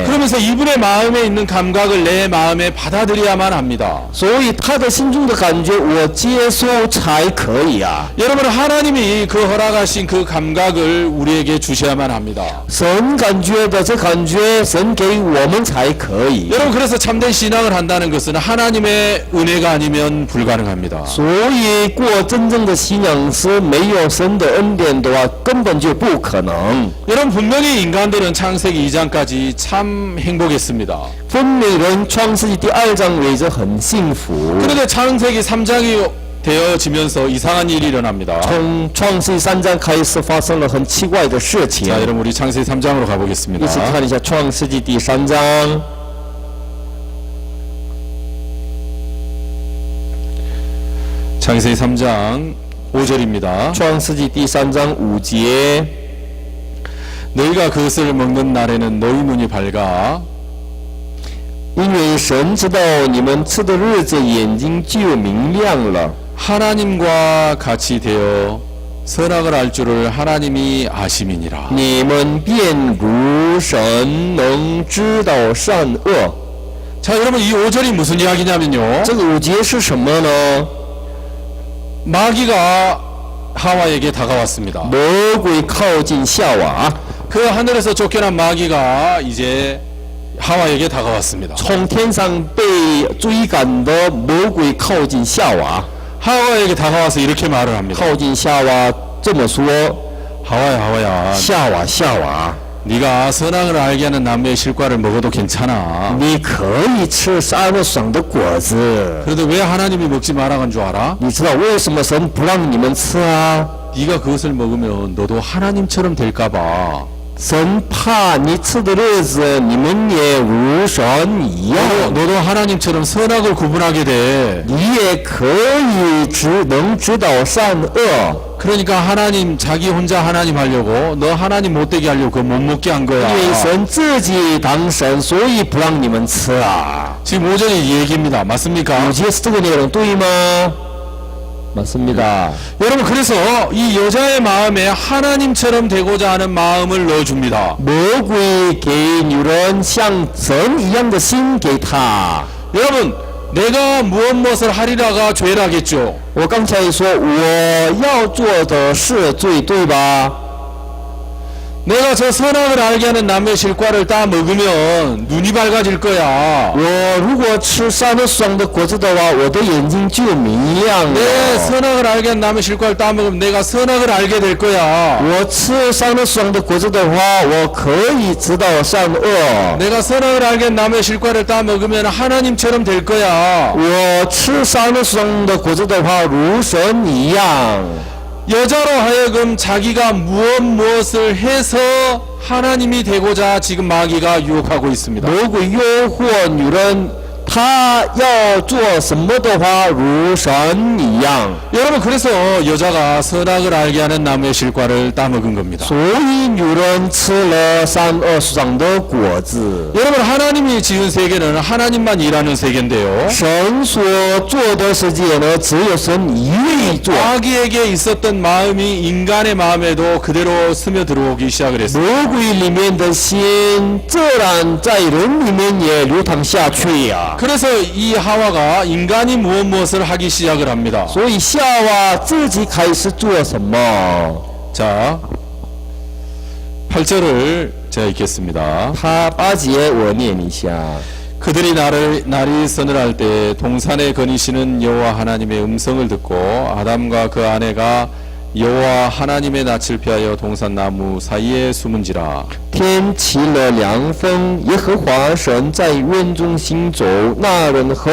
그러면서 이분의 마음에 있는 감각을 내 마음에 받아들여야만 합니다. 所以他的心中的感觉我接受才可以啊。 여러분 하나님이 그 허락하신 그 감각을 우리에게 주셔야만 합니다. 神感觉的这感觉，神给我们才可以。 여러분 그래서 참된 신앙을 한다는 것은 하나님의 은혜가 아니면 불가능합니다. 所以过真正的信仰是没有神的恩典的话，根本就不可能。 여러분 분명히 인간들은 창세기 2장까지 참 행복했습니다. 分明人创世纪第2章为着很幸福， 그런데 창세기 3장이 되어지면서 이상한 일이 일어납니다. 从创世纪3章开始发生了很奇怪的事情。 자, 여러분 우리 창세기 3장으로 一起 가보겠습니다. 看一下创世纪第3章。 창세기 3장 5절입니다. 创世纪第3章5节， 너희가 그것을 먹는 날에는 너희 눈이 밝아 因为神知道你们吃的日子，眼睛就明亮了， 하나님과 같이 되어 선악을 알 줄을 하나님이 아심이니라. 你们便如神能知道善恶。 자, 여러분 이 5절이 무슨 이야기냐면요. 这个5节是什么呢？ 마귀가 하와에게 다가왔습니다. 魔鬼靠近夏娃， 그 하늘에서 쫓겨난 마귀가 이제 하와에게 다가왔습니다. 从天上被追赶的魔鬼靠近夏娃， 하와에게 다가와서 이렇게 말을 합니다. 靠近夏娃这么说： 하와야, 하와야, 夏娃，夏娃， 네가 선악을 알게 하는 나무의 실과를 먹어도 괜찮아. 你可以吃善恶爽的果子。 그런데 왜 하나님이 먹지 말아간 줄 알아? 你知道为什么神不让你们吃啊？ 네가 그것을 먹으면 너도 하나님처럼 될까봐. 神怕你吃的日子，你们也如神一样， 너도 하나님처럼 선악을 구분하게 돼. 你也可以能知道善恶。 그러니까 하나님 자기 혼자 하나님 하려고 너 하나님 못되게 하려고 그거 못 먹게 한 因 거야. 为神自己当神，所以不让你们吃啊。 지금 5절이 이 얘기입니다. 맞습니까? 5节是这个内容对吗？ 맞습니다. 여러분 그래서 이 여자의 마음에 하나님처럼 되고자 하는 마음을 넣어줍니다. 魔鬼给女人像神一样的心给她。 여러분 내가 무엇을 하리라가 죄라겠죠. 我刚才说我要做的是罪，对吧？ 내가 저 선악을 알게 하는 나무의 실과를 따 먹으면 눈이 밝아질 거야. 我如果吃善恶爽的果子的话，我的眼睛就明亮 내 了。 선악을 알게 한 나무의 실과를 따 먹으면 내가 선악을 알게 될 거야. 我吃善恶爽的果子的话，我可以知道善恶。 내가 선악을 알게 한 나무의 실과를 따 먹으면 하나님처럼 될 거야. 我吃善恶爽的果子的话，如神一样。 여자로 하여금 자기가 무엇을 해서 하나님이 되고자 지금 마귀가 유혹하고 있습니다. 魔鬼诱惑女人他要做什么的话，如神一样。 여러분 그래서 여자가 선악을 알게 하는 나무의 실과를 따먹은 겁니다. 所以女人吃了善恶树上的果子。 여러분 하나님이 지은 세계는 하나님만 일하는 세계인데요. 神所做的世界呢，只有神一位做。 마귀에게 있었던 마음이 인간의 마음에도 그대로 스며들어오기 시작을 했습니다. 魔鬼里面的心，自然在人里面也流淌下去呀、 그래서 이 하와가 인간이 무엇을 하기 시작을 합니다. 所以夏娃自己开始做什么？ 자, 8절을 제가 읽겠습니다. 他8节我念一下。 그들이 날이 서늘할 때 동산에 거니시는 여호와 하나님의 음성을 듣고 아담과 그 아내가 여호와 하나님의 낯을 피하여 동산 나무 사이에 숨은지라. 天起了凉风，耶和华神在院中行走，那人和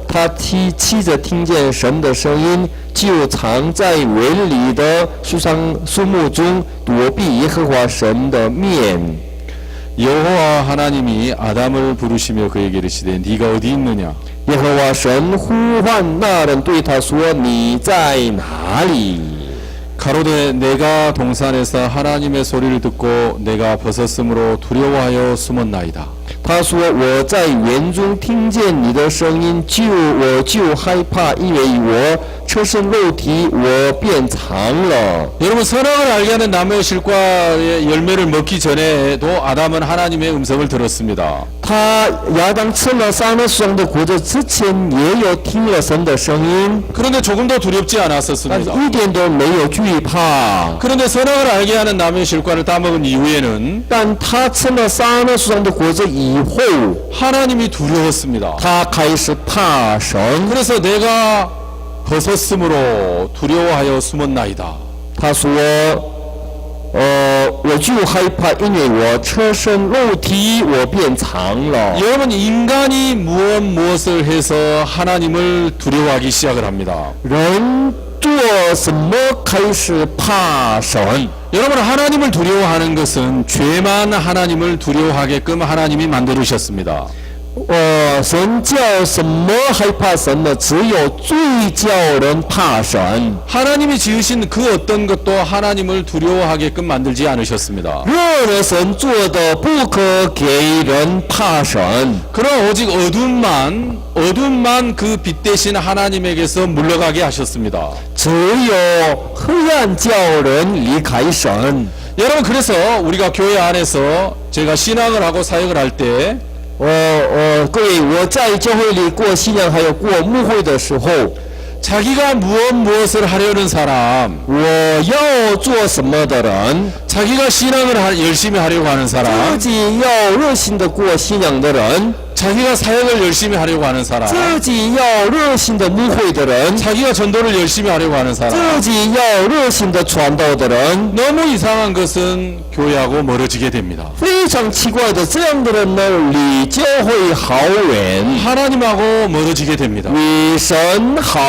他妻子听见神的声音，就藏在园里的树木中，躲避耶和华神的面。 여호와 하나님이 아담을 부르시며 그에게 이르시되 네가 어디 있느냐? 耶和华神呼唤那人，对他说：“你在哪里？” 가로되 내가 동산에서 하나님의 소리를 듣고 내가 벗었으므로 두려워하여 숨었나이다. 他说：“我在园中听见你的声音，我就害怕，因为我赤身肉体，我便藏了。” 여러분 선악을 알게 하는 나무의 실과의 열매를 먹기 전에도 아담은 하나님의 음성을 들었습니다. 亚当吃了善恶树上的果子之前，也有听了神的声音， 그런데 조금도 두렵지 但是 않았었습니다. 一点都没有惧怕。 그런데 선악을 알게 하는 나무의 실과를 따먹은 이후에는 但他吃了善恶树上的果子以后， 하나님이 두려웠습니다. 他开始怕神。 그래서 내가 벗었으므로 두려워하여 숨었나이다. 他说：“我就害怕，因为我赤身肉体，我便藏了。” 여러분 인간이 무엇을 해서 하나님을 두려워하기 시작을 합니다. 人做什么开始怕神？ 여러분 하나님을 두려워하는 것은 죄만 하나님을 두려워하게끔 하나님이 만들으셨습니다. 神叫什么害怕神呢？只有罪叫人怕神。 하나님이 지으신 그 어떤 것도 하나님을 두려워하게끔 만들지 않으셨습니다. 任何神做的不可给人怕神， 그러나 오직 어둠만 그 빛 대신 하나님에게서 물러가게 하셨습니다. 只有黑暗叫人离开神。 여러분 그래서 우리가 교회 안에서 제가 신앙을 하고 사역을 할 때 各位，我在教会里过信仰还有过牧会的时候， 자기가 무엇을 하려는 사람, 我要做什么的人， 자기가 신앙을 열심히 하려고 하는 自 사람, 己要热心的过信仰的人， 자기가 사역을 열심히 하려고 하는 사람, 自己要热心的牧会的人， 자기가 전도를 열심히 하려고 하는 사람. 自己要热心的传道的人， 너무 이상한 것은 교회하고 멀어지게 됩니다. 非常奇怪的，这样的人呢，离教会好远， 하나님하고 멀어지게 됩니다. 离神好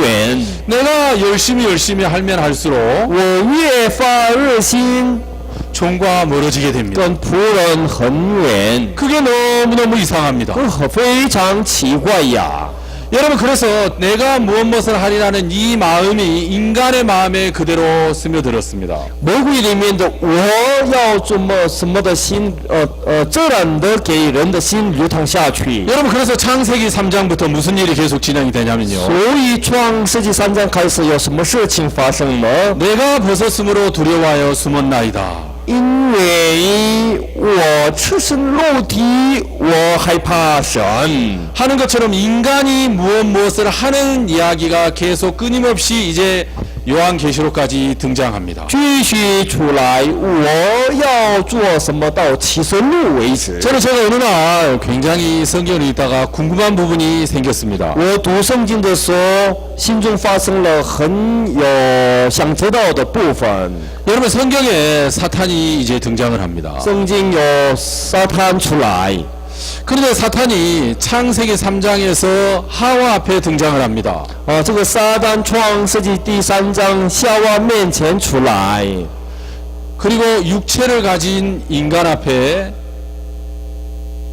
远。 내가 열심히 하면 할수록 我越发热心， 종과 멀어지게 됩니다. 跟仆人很远， 그게 너무너무 이상합니다. 非常奇怪呀。 여러분 그래서 내가 무엇을 하리라는 이 마음이 인간의 마음에 그대로 스며들었습니다. 魔鬼里面的我要做什么的心，自然的给人的心流淌下去。 여러분 그래서 창세기 3장부터 무슨 일이 계속 진행이 되냐면요. 所以创世纪3章开始有什么事情发生呢？ 내가 벗었으므로 두려워하여 숨었나이다. 因为我赤身肉体，我害怕神。 하는 것처럼 인간이 무엇을 하는 이야기가 계속 끊임없이 이제 요한계시록까지 등장합니다. 继续出来，我要做什么到启示录为止。 제가 어느 날 굉장히 성경을 읽다가 궁금한 부분이 생겼습니다. 我读圣经的时候，心中发生了很有想知道的部分。 여러분 성경에 사탄이 이제 등장을 합니다. 圣经有撒旦出来， 그런데 사탄이 창세기 3장에서 하와 앞에 등장을 합니다. 这个撒旦创世纪第3章夏娃面前出来， 그리고 육체를 가진 인간 앞에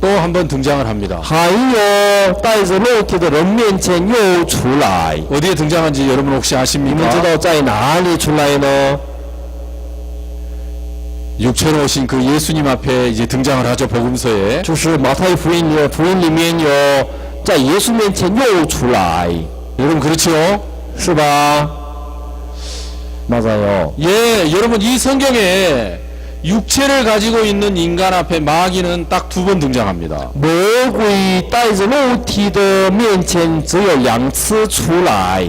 또 한 번 등장을 합니다. 还有带着肉体的人面前又出来， 어디에 등장한지 여러분 혹시 你们 아십니까? 知道在哪里出来呢？ 육체로 오신 그 예수님 앞에 이제 등장을 하죠. 복음서에. 就是马太福音里面有在耶稣面前又出来， 여러분 그렇지요? 是吧？ 맞아요. 예, 여러분 이 성경에 육체를 가지고 있는 인간 앞에 마귀는 딱 두 번 등장합니다. 魔鬼带着肉体的面前只有2次出来。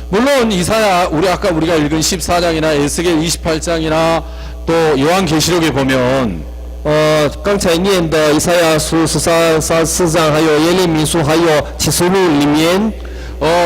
물론 이사야 우리가 읽은 14장이나 에스겔 28장이나 또 요한계시록에 보면 刚才念的以赛亚书14章，还有耶利米书，还有启示录里面，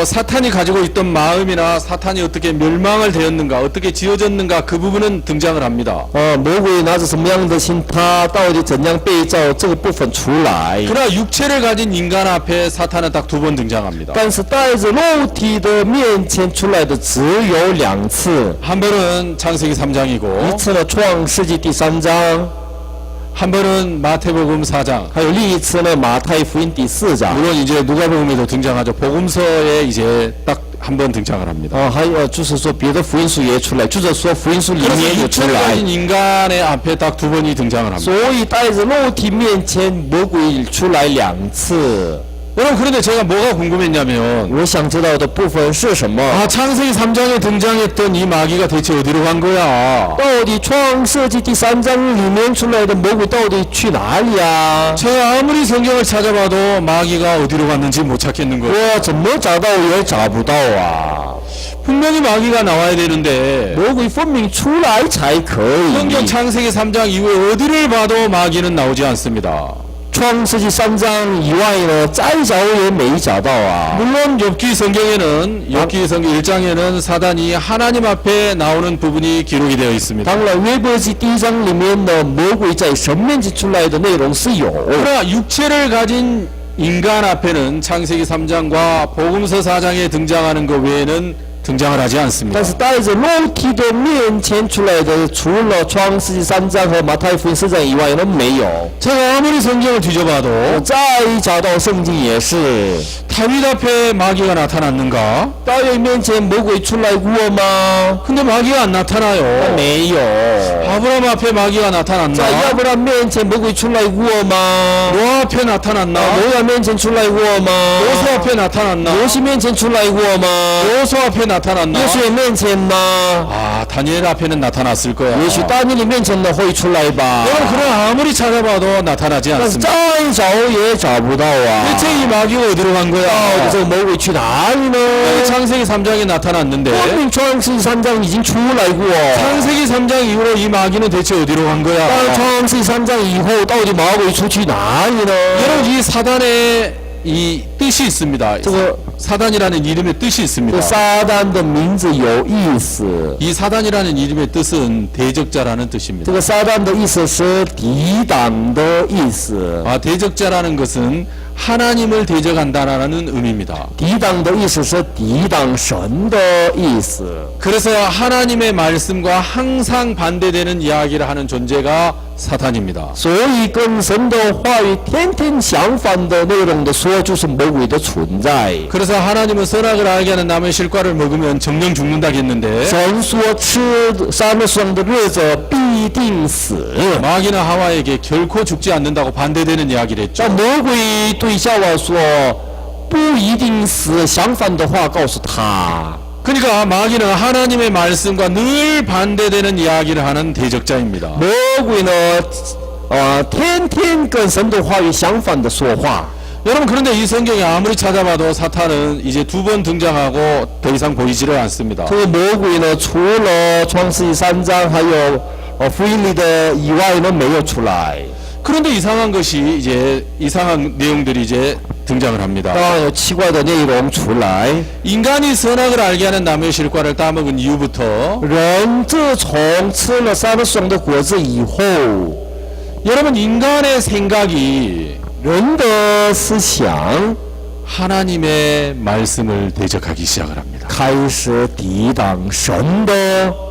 사탄이 가지고 있던 마음이나 사탄이 어떻게 멸망을 되었는가, 어떻게 지어졌는가 그 부분은 등장을 합니다. 魔鬼拿着什么样的心，他到底怎样被造，这个部分出来。 그러나 육체를 가진 인간 앞에 사탄은 딱 두 번 등장합니다. 但是带着肉体的面前出来的只有2次， 한 번은 창세기 3장이고 一次呢创世纪第3章， 한 번은 마태복음 4장. 还有另一次呢马太福音第4章。 물론 이제 누가복음에도 등장하죠. 복음서에 이제 딱 한 번 등장을 합니다. 还有就是说别的福音书也出来，就是说福音书里 그래서 面也出 육체를 来。 가진 인간의 앞에 딱 두 번이 등장을 합니다. 所以带着肉体面前魔鬼出来2次。 여러분 그런데 제가 뭐가 궁금했냐면 我想知道的部分是什么？ 창세기 3장에 등장했던 이 마귀가 대체 어디로 간 거야? 到底创世纪第3章里面出来的魔鬼到底去哪里啊？ 제가 아무리 성경을 찾아봐도 마귀가 어디로 갔는지 못 찾겠는 거예요. 我怎么找到也找不到啊！ 분명히 마귀가 나와야 되는데 魔鬼分明出来才可 성경 以。 창세기 3장 이후에 어디를 봐도 마귀는 나오지 않습니다. 创世纪3章以外呢，再找也没找到啊。 물론 욥기 성경에는 욥기 성경 1장에는 사단이 하나님 앞에 나오는 부분이 기록이 되어 있습니다. 当然，约伯记第1章里面的魔鬼在神面前出来的内容是有。 그러나 육체를 가진 인간 앞에는 창세기 3장과 복음서 4장에 등장하는 것 외에는 등장을 하지 않습니다. 但是带着肉体的面前出来的，除了创世纪3章和马太福音4章以外，都没有。 제가 아무리 성경을 뒤져봐도 再找到圣经也是， 다윗 앞에 마귀가 나타났는가? 大卫面前魔鬼出来过吗？ 근데 마귀가 안 나타나요. 没有。 아브라함 앞에 마귀가 在 나타났나? 亚伯拉面前魔鬼出来过吗？ 노아 앞에 나타났나? 挪亚面前出来过吗？ 요소 앞에 나타났나? 摩西面前出来过吗？ 요소 앞에 나타났나? 耶稣面前吗？ 아, 다니엘 앞에는 나타났을 거야. 也许大卫面前呢会出来吧。 여러분, 그러나 아무리 찾아봐도 나타나지 但是 않습니다. 再找也找不到啊。 대체 이 마귀가 어디로 간 到底 거야? 这个魔鬼去哪里呢？ 창세기 3장에 나타났는데 光明创世3章已经出来过。 창세기 3장 이후로 이 마귀는 대체 어디로 간 到 거야? 创世3章以后，到底魔鬼出去哪里呢？ 여러분 이 사단의 이 뜻이 있습니다. 这个 사단이라는 이름의 뜻이 这 있습니다. 撒旦的名字有意思。 이 사단이라는 이름의 뜻은 대적자라는 这 뜻입니다. 个撒旦的意思是抵挡的意思。 대적자라는 것은 하나님을 대적한다라는 의미입니다. 抵挡的意思是抵挡神的意思。 그래서 하나님의 말씀과 항상 반대되는 이야기를 하는 존재가 사탄입니다. 所以跟神的话语天天相反的内容的说，就是魔鬼的存在。 그래서 하나님은 선악을 알게 하는 나무의 실과를 먹으면 정령 죽는다겠는데 神说吃山的上的日子必定死。 마귀는 하와에게 결코 죽지 않는다고 반대되는 이야기를 但 했죠. 魔鬼对夏娃说不一定死，相反的话告诉他。 그러니까 마귀는 하나님의 말씀과 늘 반대되는 이야기를 하는 대적자입니다. 魔鬼呢，天天跟神的话语相反的说话。 여러분 그런데 이 성경에 아무리 찾아봐도 사탄은 이제 두 번 등장하고 더 이상 보이지를 않습니다. 这个魔鬼呢，除了创世纪3章还有福音里的以外呢，没有出来。 그런데 이상한 것이 이제 이상한 내용들이 이제 등장을 합니다. 当然有奇怪的内容出来。 인간이 선악을 알게 하는 나무의 실과를 따먹은 이후부터 人自从吃了山上的果子以后， 여러분 인간의 생각이 人的思想 하나님의 말씀을 대적하기 시작을 합니다. 开始抵挡神的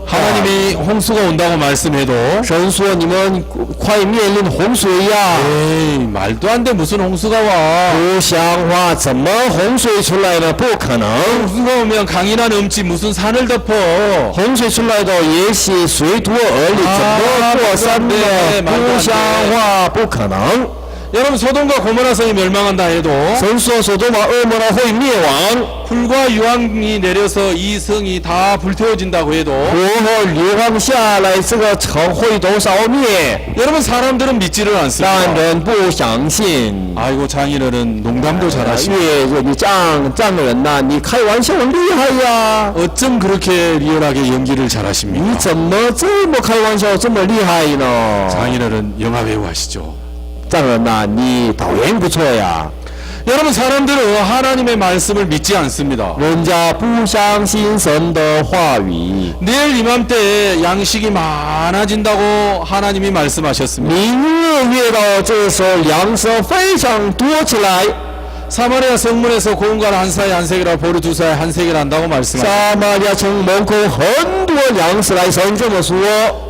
话语。 하나님이 홍수가 온다고 말씀해도 神说你们快面临洪水呀！ 에이 말도 안 돼 무슨 홍수가 와 不像话，怎么洪水出来呢？不可能， 홍수가 오면 강이나 넘지 무슨 산을 덮어 洪水出来的也是水土而立，怎么过山呢？不像话，不可能。 여러분 소돔과 고모라 성이 멸망한다 해도 神说所多玛、蛾摩拉会灭亡， 불과 유황이 내려서 이 성이 다 불태워진다고 해도 火和硫磺下来，这个城会多少灭？ 여러분 사람들은 믿지를 但 않습니다 人不相信。 아이고 장인어른 농담도 잘하시고 越你这样的人呐、你开玩笑很厉害呀！ 어쩜 그렇게 리얼하게 연기를 你 잘하십니까 怎么这么开玩笑这么厉害呢？ 장인어른 영화배우 하시죠 丈人呐、你导演不错呀。 여러분 사람들은 하나님의 말씀을 믿지 않습니다 人家不相信神的话语， 내일 이맘때 양식이 많아진다고 하나님이 말씀하셨습니다 明日越到这时候粮食非常多起来。 사마리아 성문에서 고운간 한 사이 한 세겔이라 보리 두 사이 한 세겔 한다고 말씀하셨습니다 撒玛利亚城门口很多粮食来，神这么说。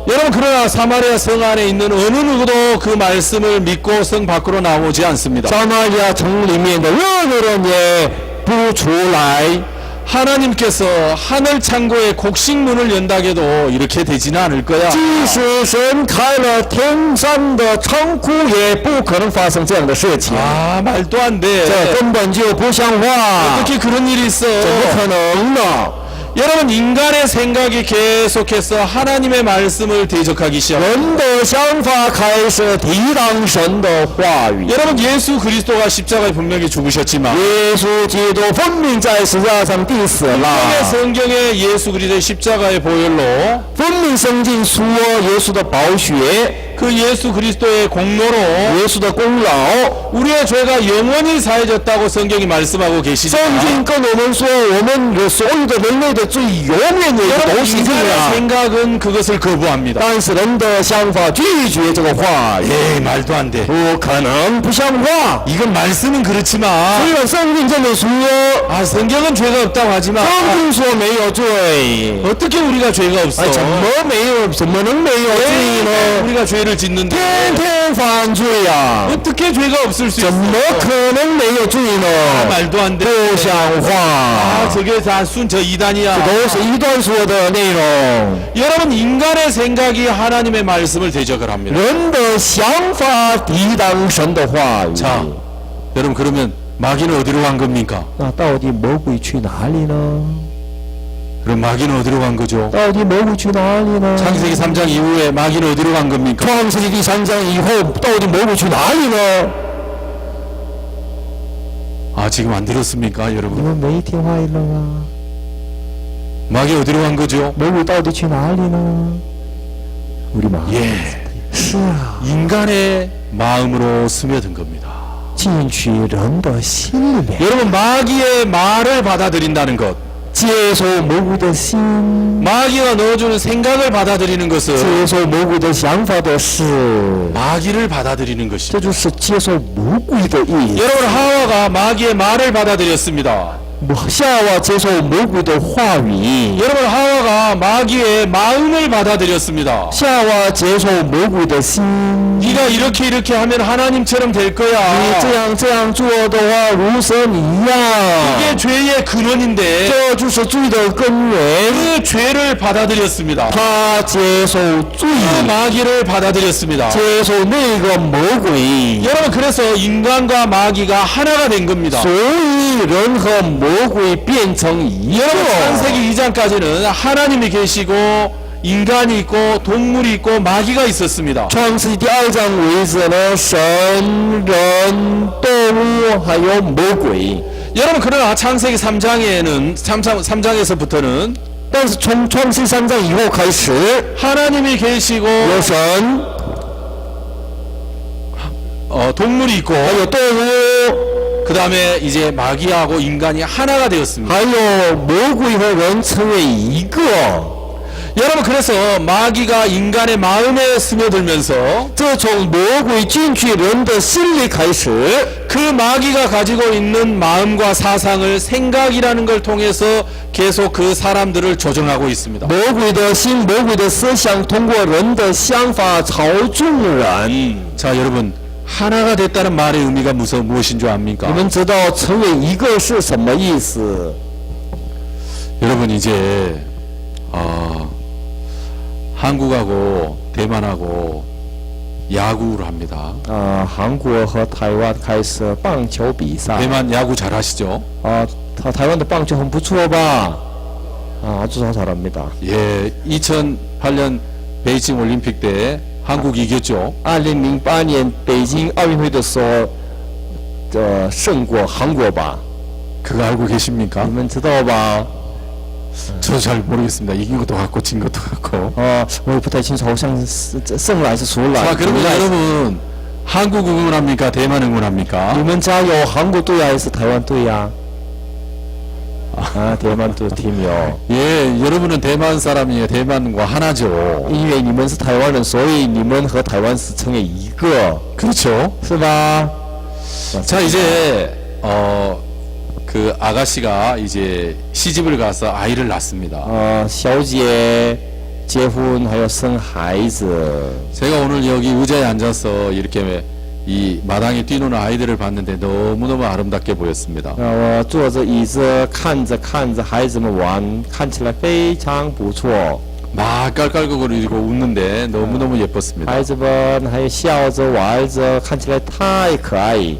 여러분 그러나 사마리아 성 안에 있는 어느 누구도 그 말씀을 믿고 성 밖으로 나오지 않습니다 撒玛利亚城里面的任何人也不出来。 하나님께서 하늘 창고에 곡식문을 연다해도 이렇게 되지는 않을 거야 即使神开了天上的仓库，也不可能发生这样的事情。 아 말도 안 돼 这根本就不像话， 어떻게 그런 일이 있어 怎么可能呢？ 여러분 인간의 생각이 계속해서 하나님의 말씀을 대적하기 시작합니다 人的想法开始抵挡神的话语。 여러분 예수 그리스도가 십자가에 분명히 죽으셨지만 耶稣基督分明在十字架上钉死了， 성경에 예수 그리스도의 십자가의 보혈로 分明圣经说耶稣的宝血， 그 예수 그리스도의 공로로 耶稣的功劳。 우리의 죄가 영원히 사해졌다고 성경이 말씀하고 圣 계시지만 经跟我们说，我们有所有的人类的罪永远也 여러분 都是这 인간의 样。 생각은 그것을 거부합니다 但是人的想法拒绝这个话语， 에이 말도 안 돼 不可能，不像话。 이건 말씀은 그렇지만 虽然圣经这么说， 아 성경은 죄가 없다고 하지만 圣经说没有罪， 어떻게 우리가 죄가 없어 怎么没有？怎么能没有罪 왜 呢？ 우리가 죄를 짓는데 天天犯罪呀、 어떻게 죄가 없을 수 怎 있어 么可能没有罪 아, 呢？ 말도 안 돼. 不像 아, 话， 저게 다 순저 이단이야. 都是一段说的内容。 여러분 인간의 생각이 하나님의 말씀을 대적을 합니다. 人的想法抵挡神的话语。 자, 여러분 그러면 마귀는 어디로 간 겁니까? 那到底魔鬼去哪里呢？ 그럼 마귀는 어디로 간 거죠? 到底魔鬼去哪里呢？ 창세기 3장 이후에 마귀는 어디로 간 겁니까? 创世纪第3章以后，到底魔鬼去哪里呢？ 아, 지금 안 들었습니까, 你 여러분? 们没听话了吗？ 마귀 어디로 간 거죠? 魔鬼到底去哪里呢？우리 마음. 예, 是啊， 인간의 마음으로 스며든 겁니다. 进去人的心里面， 여러분 마귀의 말을 받아들인다는 것, 接受魔鬼的心， 마귀가 넣어주는 생각을 받아들이는 것은 接受魔鬼的想法的事， 마귀를 받아들이는 这 것입니다. 就是接受魔鬼的意思。 여러분 하와가 마귀의 말을 받아들였습니다. 夏娃接受魔鬼的话语， 여러분 하와가 마귀의 마음을 받아들였습니다. 夏娃接受魔鬼的心。 네가 이렇게 하면 하나님처럼 될 你 거야. 这样做的话，如神一样， 이게 죄의 근원인데 这就是罪的根源。 그 죄를 받아들였습니다. 他接受罪， 그 마귀를 받아들였습니다. 接受那个魔鬼， 여러분 그래서 인간과 마귀가 하나가 된 겁니다. 所以人和魔鬼变成一 여러분 个。 창세기 2장까지는 하나님이 계시고 인간이 있고 동물이 있고 마귀가 있었습니다. 创世第2章为止呢，神、人、动物还有魔鬼。 여러분 그러나 창세기 3장에는 3장에서부터는 但是从创世3章以后开始， 하나님이 계시고 有神， 동물이 있고 还有动物， 그 다음에 이제 마귀하고 인간이 하나가 되었습니다. 还有魔鬼和人成为一个。 여러분 그래서 마귀가 인간의 마음에 스며들면서 这从魔鬼进去人的心里开始， 그 마귀가 가지고 있는 마음과 사상을 생각이라는 걸 통해서 계속 그 사람들을 조정하고 있습니다. 魔鬼的心、魔鬼的思想通过人的想法操纵人。 자 여러분 하나가 됐다는 말의 의미가 무엇인 줄 你 압니까? 们知道成为一个是什么意思？ 여러분 이제 한국하고 대만하고 야구를 합니다. 韩国和台湾开始棒球比赛。 대만 야구 잘하시죠? 台湾的棒球很不错吧？아주 잘합니다. 예, 2008년 베이징 올림픽 때 한국 이겼죠. 2008年北京奥运会的时候，胜过韩国吧？ 그거 알고 계십니까? 你们知道吧？ 저도 잘 모르겠습니다. 이긴 것도 같고 진 것도 같고. 我也不太清楚，好像是胜了还是输了。 자, 그러면 여러분 한국 응원합니까? 대만 응원합니까? 你们家有韩国队还是台湾队呀？대만队팀이요。 예, 여러분은 대만 사람이에요. 대만과 하나죠. 因为你们是台湾人，所以你们和台湾是成为一个， 그렇죠? 是吧？ 자, 이제 그 아가씨가 이제 시집을 가서 아이를 낳습니다. 小姐结婚还要生孩子。 제가 오늘 여기 의자에 앉아서 이렇게 이 마당에 뛰노는 아이들을 봤는데 너무너무 아름답게 보였습니다. 我坐着椅子看着孩子们玩，看起来非常不错。 막 깔깔거리고 웃는데 너무너무 예뻤습니다. 孩子们还有笑着玩着，看起来太可爱。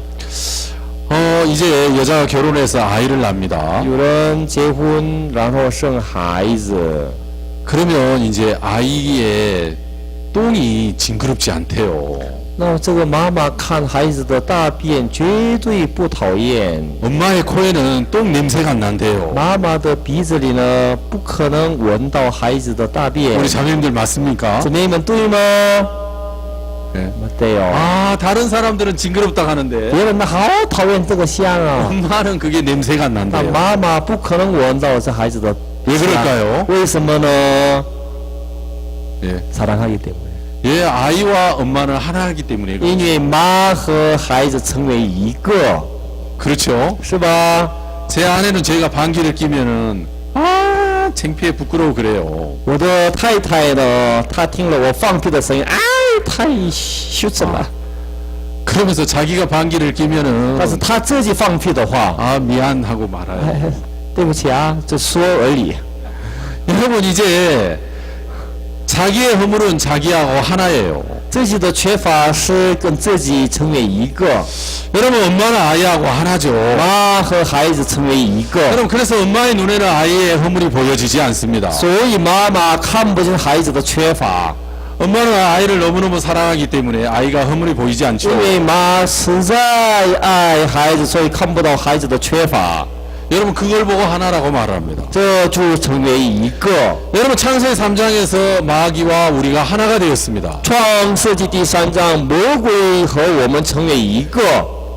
이제 여자가 결혼해서 아이를 낳습니다. 有人结婚然后生孩子， 그러면 이제 아이의 똥이 징그럽지 않대요. 那这个妈妈看孩子的大便绝对不讨厌。 엄마의 코에는 똥 냄새가 안 난대요. 妈妈的鼻子里呢，不可能闻到孩子的大便。 우리 자매님들 맞습니까? 姊妹们对吗？ 네. 맞대요. 아, 다른 사람들은 징그럽다 하는데 别人好讨厌这个香啊， 엄마는 그게 냄새가 안 但 난대요. 妈妈不可能闻到这孩子的 왜 香。 그럴까요? 为什么呢？ 예. 사랑하기 때문에. 예, 아이와 엄마는 하나이기 때문에. 因为妈和孩子成为一个， 그렇죠. 是吧？ 제 아내는 제가 방귀를 끼면은 창피해 부끄러워 그래요. 我的太太呢，她听了我放屁的声音，哎，太羞耻了。 그러면서 자기가 방귀를 끼면은 但是她自己放屁的话， 아 미안하고 말아요. 哎，对不起啊，就说而已。 여러분 이제 자기의 허물은 자기하고 하나예요. 自己的缺乏是跟自己成为一个， 여러분 엄마는 아이하고 하나죠. 妈和孩子成为一个， 여러분 그래서 엄마의 눈에는 아이의 허물이 보여지지 않습니다. 所以妈妈看不见孩子的缺乏， 엄마는 아이를 너무너무 사랑하기 때문에 아이가 허물이 보이지 않죠. 因为妈实在爱孩子，所以看不到孩子的缺乏， 여러분 그걸 보고 하나라고 말합니다. 这就成为一个。 여러분 창세기 3장에서 마귀와 우리가 하나가 되었습니다. 创世纪第3章，魔鬼和我们成为一个，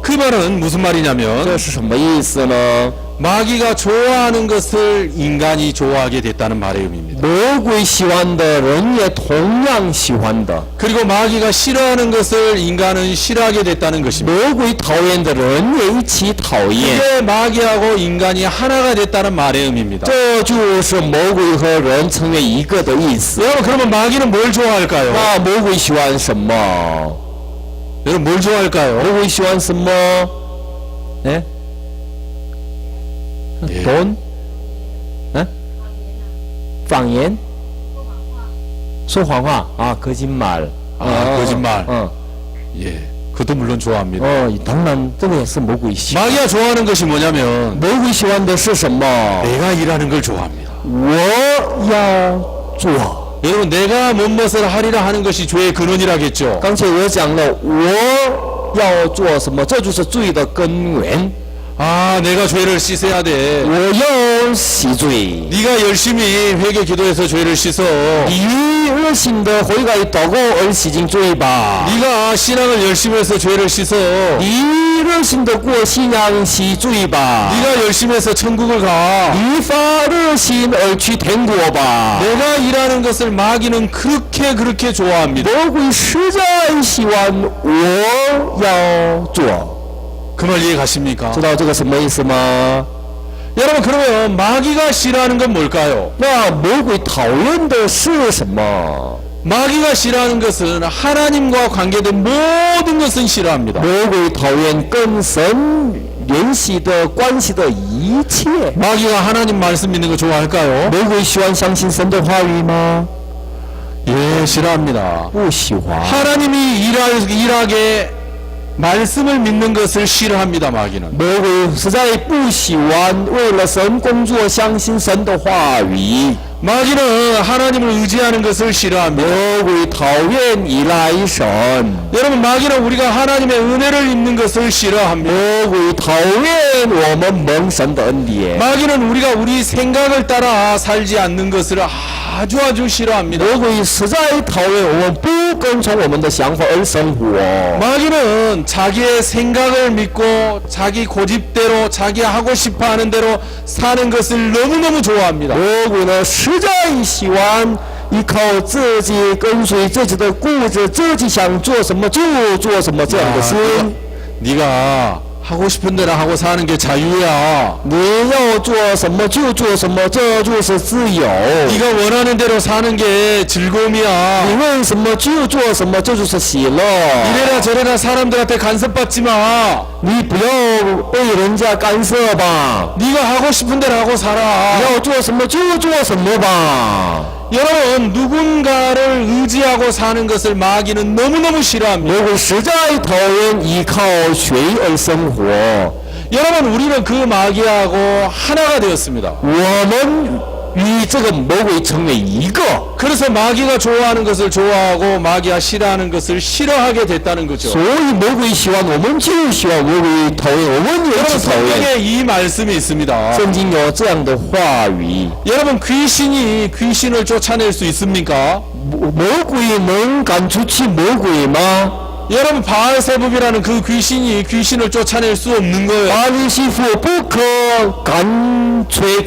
그 말은 무슨 말이냐면 这是什么意思呢？ 마귀가 좋아하는 것을 인간이 좋아하게 됐다는 말의 의미입니다. 魔鬼喜欢的人也同样喜欢的， 그리고 마귀가 싫어하는 것을 인간은 싫어하게 됐다는 것입니다. 魔鬼讨厌的人也一起讨厌。 이게 마귀하고 인간이 하나가 됐다는 말의 의미입니다. 这就是魔鬼和人成为一个的意思。 여러분 그러면 마귀는 뭘 좋아할까요? 那魔鬼喜欢什么？ 여러분 뭘 좋아할까요? 魔鬼喜欢什么？哎， 예. 돈？谎言？说谎话啊，거짓말。 거짓말. 예, 그것도 물론 좋아합니다. 当然这个也是魔鬼喜欢。 마귀가 좋아하는 것이 뭐냐면 魔鬼喜欢的是什么？ 내가 일하는 걸 좋아합니다. 我要做。 여러분 내가 무엇을 하리라 하는 것이 죄의 근원이라겠죠. 刚才我讲了，我要做什么，这就是罪的根源。 아, 내가 죄를 씻어야 돼. 我要洗罪。 네가 열심히 회개 기도해서 죄를 씻어. 你热心的悔改祷告而洗净罪吧。 네가 신앙을 열심히 해서 죄를 씻어. 你热心的过信仰洗罪吧。 네가 열심히 해서 천국을 가. 你发热心而去天国吧。 내가 일하는 것을 마귀는 그렇게 좋아합니다. 魔鬼实在喜欢我要做， 그 말 이해 가십니까? 知道这个什么意思吗？ 여러분, 그러면 마귀가 싫어하는 건 뭘까요? 那魔鬼讨厌的是什么？ 마귀가 싫어하는 것은 하나님과 관계된 모든 것은 싫어합니다. 魔鬼讨厌跟神联系的关系的一切。 마귀가 하나님 말씀 믿는 거 좋아할까요? 魔鬼喜欢相信神的话语吗？ 예, 싫어합니다. 不喜欢。 하나님이 일하게 말씀을 믿는 것을 싫어합니다. 마귀는. 魔鬼实在不喜欢为了神工作，相信神的话语。 마귀는 하나님을 의지하는 것을 싫어합니다. 魔鬼讨厌依赖神。 여러분, 마귀는 우리가 하나님의 은혜를 입는 것을 싫어합니다. 魔鬼讨厌我们蒙神的恩典。 마귀는 우리가 우리 생각을 따라 살지 않는 것을 아주 싫어합니다. 魔鬼实在讨厌我们不跟从我们的想法而生活。 마귀는 자기의 생각을 믿고 자기 고집대로 자기 하고 싶어하는 대로 사는 것을 너무너무 좋아합니다. 魔鬼呢，实在喜欢依靠自己，跟随自己的固执，自己想做什么就做什么这样的心。 네가 하고 싶은 대로 하고 사는 게 자유야. 你要做什么就做什么，这就是自由。 네가 원하는 대로 사는 게 즐거움이야. 你为什么就做什么，这就是喜乐。 이래라 저래라 사람들한테 간섭받지 마. 你不要被人家干涉吧， 네가 하고 싶은 대로 하고 你 살아. 要做什么就做什么吧。 여러분, 누군가를 의지하고 사는 것을 마귀는 너무너무 싫어합니다. 魔鬼实在讨厌依靠谁而生活。 여러분, 우리는 그 마귀하고 하나가 되었습니다. 我们与这个魔鬼成为一个， 그래서 마귀가 좋아하는 것을 좋아하고 마귀가 싫어하는 것을 싫어하게 됐다는 거죠. 所以魔鬼喜欢我们就喜欢，魔鬼讨厌我们也 여러분, 去讨厌。 성경에 이 말씀이 있습니다. 圣经有这样的话语， 여러분, 귀신이 귀신을 쫓아낼 수 있습니까? 魔鬼能赶出去魔鬼吗？ 여러분, 바알세붑이라는 그 귀신이 귀신을 쫓아낼 수 없는 거예요. 巴黎西夫不可干脆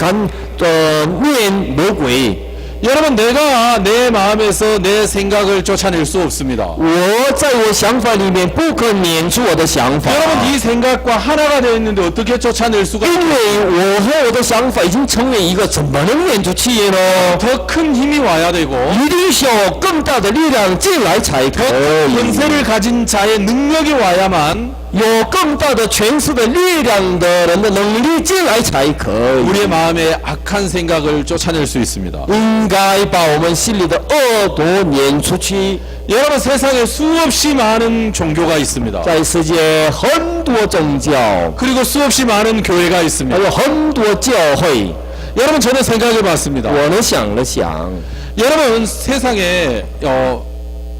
灭魔鬼。 여러분, 내가 내 마음에서 내 생각을 쫓아낼 수 없습니다. 我在我想法里面不可撵出我的想法， 여러분, 이 생각과 하나가 되어 있는데 어떻게 쫓아낼 수가 因为我和我的想法已经成为一个，怎么能撵出去呢？ 더 큰 힘이 와야 되고 一定需要更大的力量进来才可以， 권세를 가진 자의 능력이 와야만 有更大的权势的力量的人的能力进来才可以。 우리의 마음에 악한 생각을 쫓아낼 수 있습니다. 应该把我们心里的恶毒撵出去。 여러분, 세상에 수없이 많은 종교가 있습니다. 在世界很多宗教， 그리고 수없이 많은 교회가 还 있습니다. 有很多教会。 여러분, 저는 생각해 봤습니다. 我呢想了想， 여러분, 세상에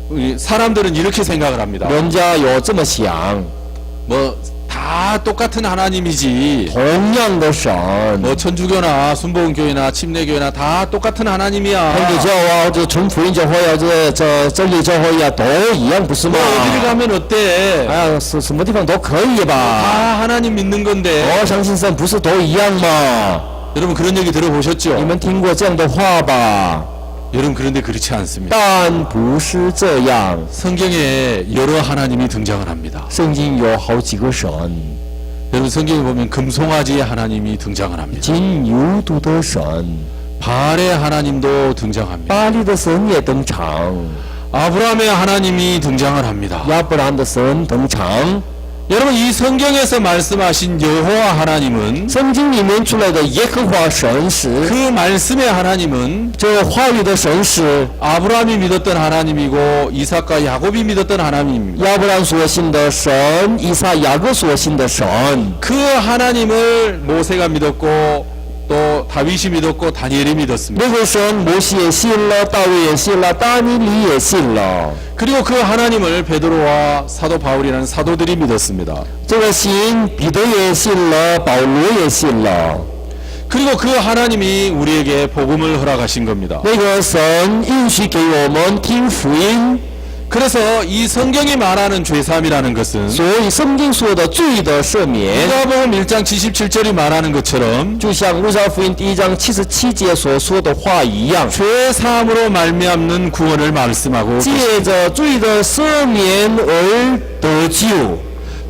우리 사람들은 이렇게 생각을 합니다. 人家有这么想， 뭐 다 똑같은 하나님이지. 同样的神， 뭐 천주교나 순복음교회나 침례교회나 다 똑같은 하나님이야. 天主教啊，或者纯福音教会啊，这真理教会啊，都一样，不是吗 뭐 ？ 어디를 가면 어때? 哎呀，什么地方都可以吧？ 다 하나님 믿는 건데. 我相信神不是都一样吗？ 여러분, 그런 얘기 你 들어보셨죠? 们听过这样的话吧？ 여러분, 그런데 그렇지 않습니다. 但不是这样， 성경에 여러 하나님이 등장을 합니다. 圣经有好几个神， 여러분, 성경에 보면 금송아지의 하나님이 등장을 합니다. 金牛犊的神， 바알의 하나님도 등장합니다. 巴利的神也登场， 아브라함의 하나님이 등장을 합니다. 亚伯兰的神登场。 여러분, 이 성경에서 말씀하신 여호와 하나님은 圣经里面出来的耶和华神是， 그 말씀의 하나님은 这个话语的神是 아브라함이 믿었던 하나님이고 이삭과 야곱이 믿었던 하나님입니다. 亚伯兰所信的神，以撒、雅各所信的神。 그 하나님을 모세가 믿었고 또 다윗이 믿었고 다니엘이 믿었습니다. 那个神，摩西也信了，大卫也信了，大尼里也信了。 그리고 그 하나님을 베드로와 사도 바울이라는 사도들이 믿었습니다. 这个信彼得也信了，保罗也信了。 그리고 그 하나님이 우리에게 복음을 허락하신 겁니다. 那个神允许给我们听福音， 그래서 이 성경이 말하는 죄사함이라는 것은 所以圣经说的罪的赦免， 누가복음 1장 77절이 말하는 것처럼 就像路加福音第1章77节所说的话一样， 죄사함으로 말미암는 구원을 말씀하고 借着罪的赦免而得救。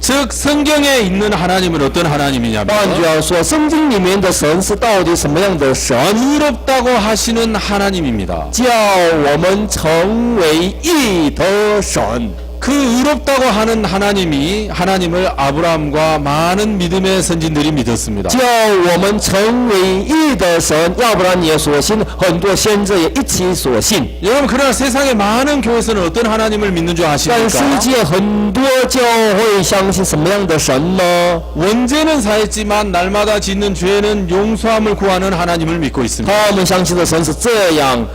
즉 성경에 있는 하나님은 어떤 换句 하나님이냐면 话说，圣经里面的神是到底什么样的神？ 의롭다고 하시는 하나님입니다. 叫我们成为义的神。 그 의롭다고 하는 하나님이 하나님을 아브라함과 많은 믿음의 선진들이 믿었습니다. 叫我们成为义的神，要不然你也所信，很多先知也一起所信。 여러분 그러나 세상의 많은 교회에서는 어떤 하나님을 믿는 줄 但世 아십니까? 界很多教会相信什么样的神呢？ 원죄는 사했지만 날마다 짓는 죄는 용서함을 구하는 하나님을 믿고 있습니다. 他们相信的神是这样。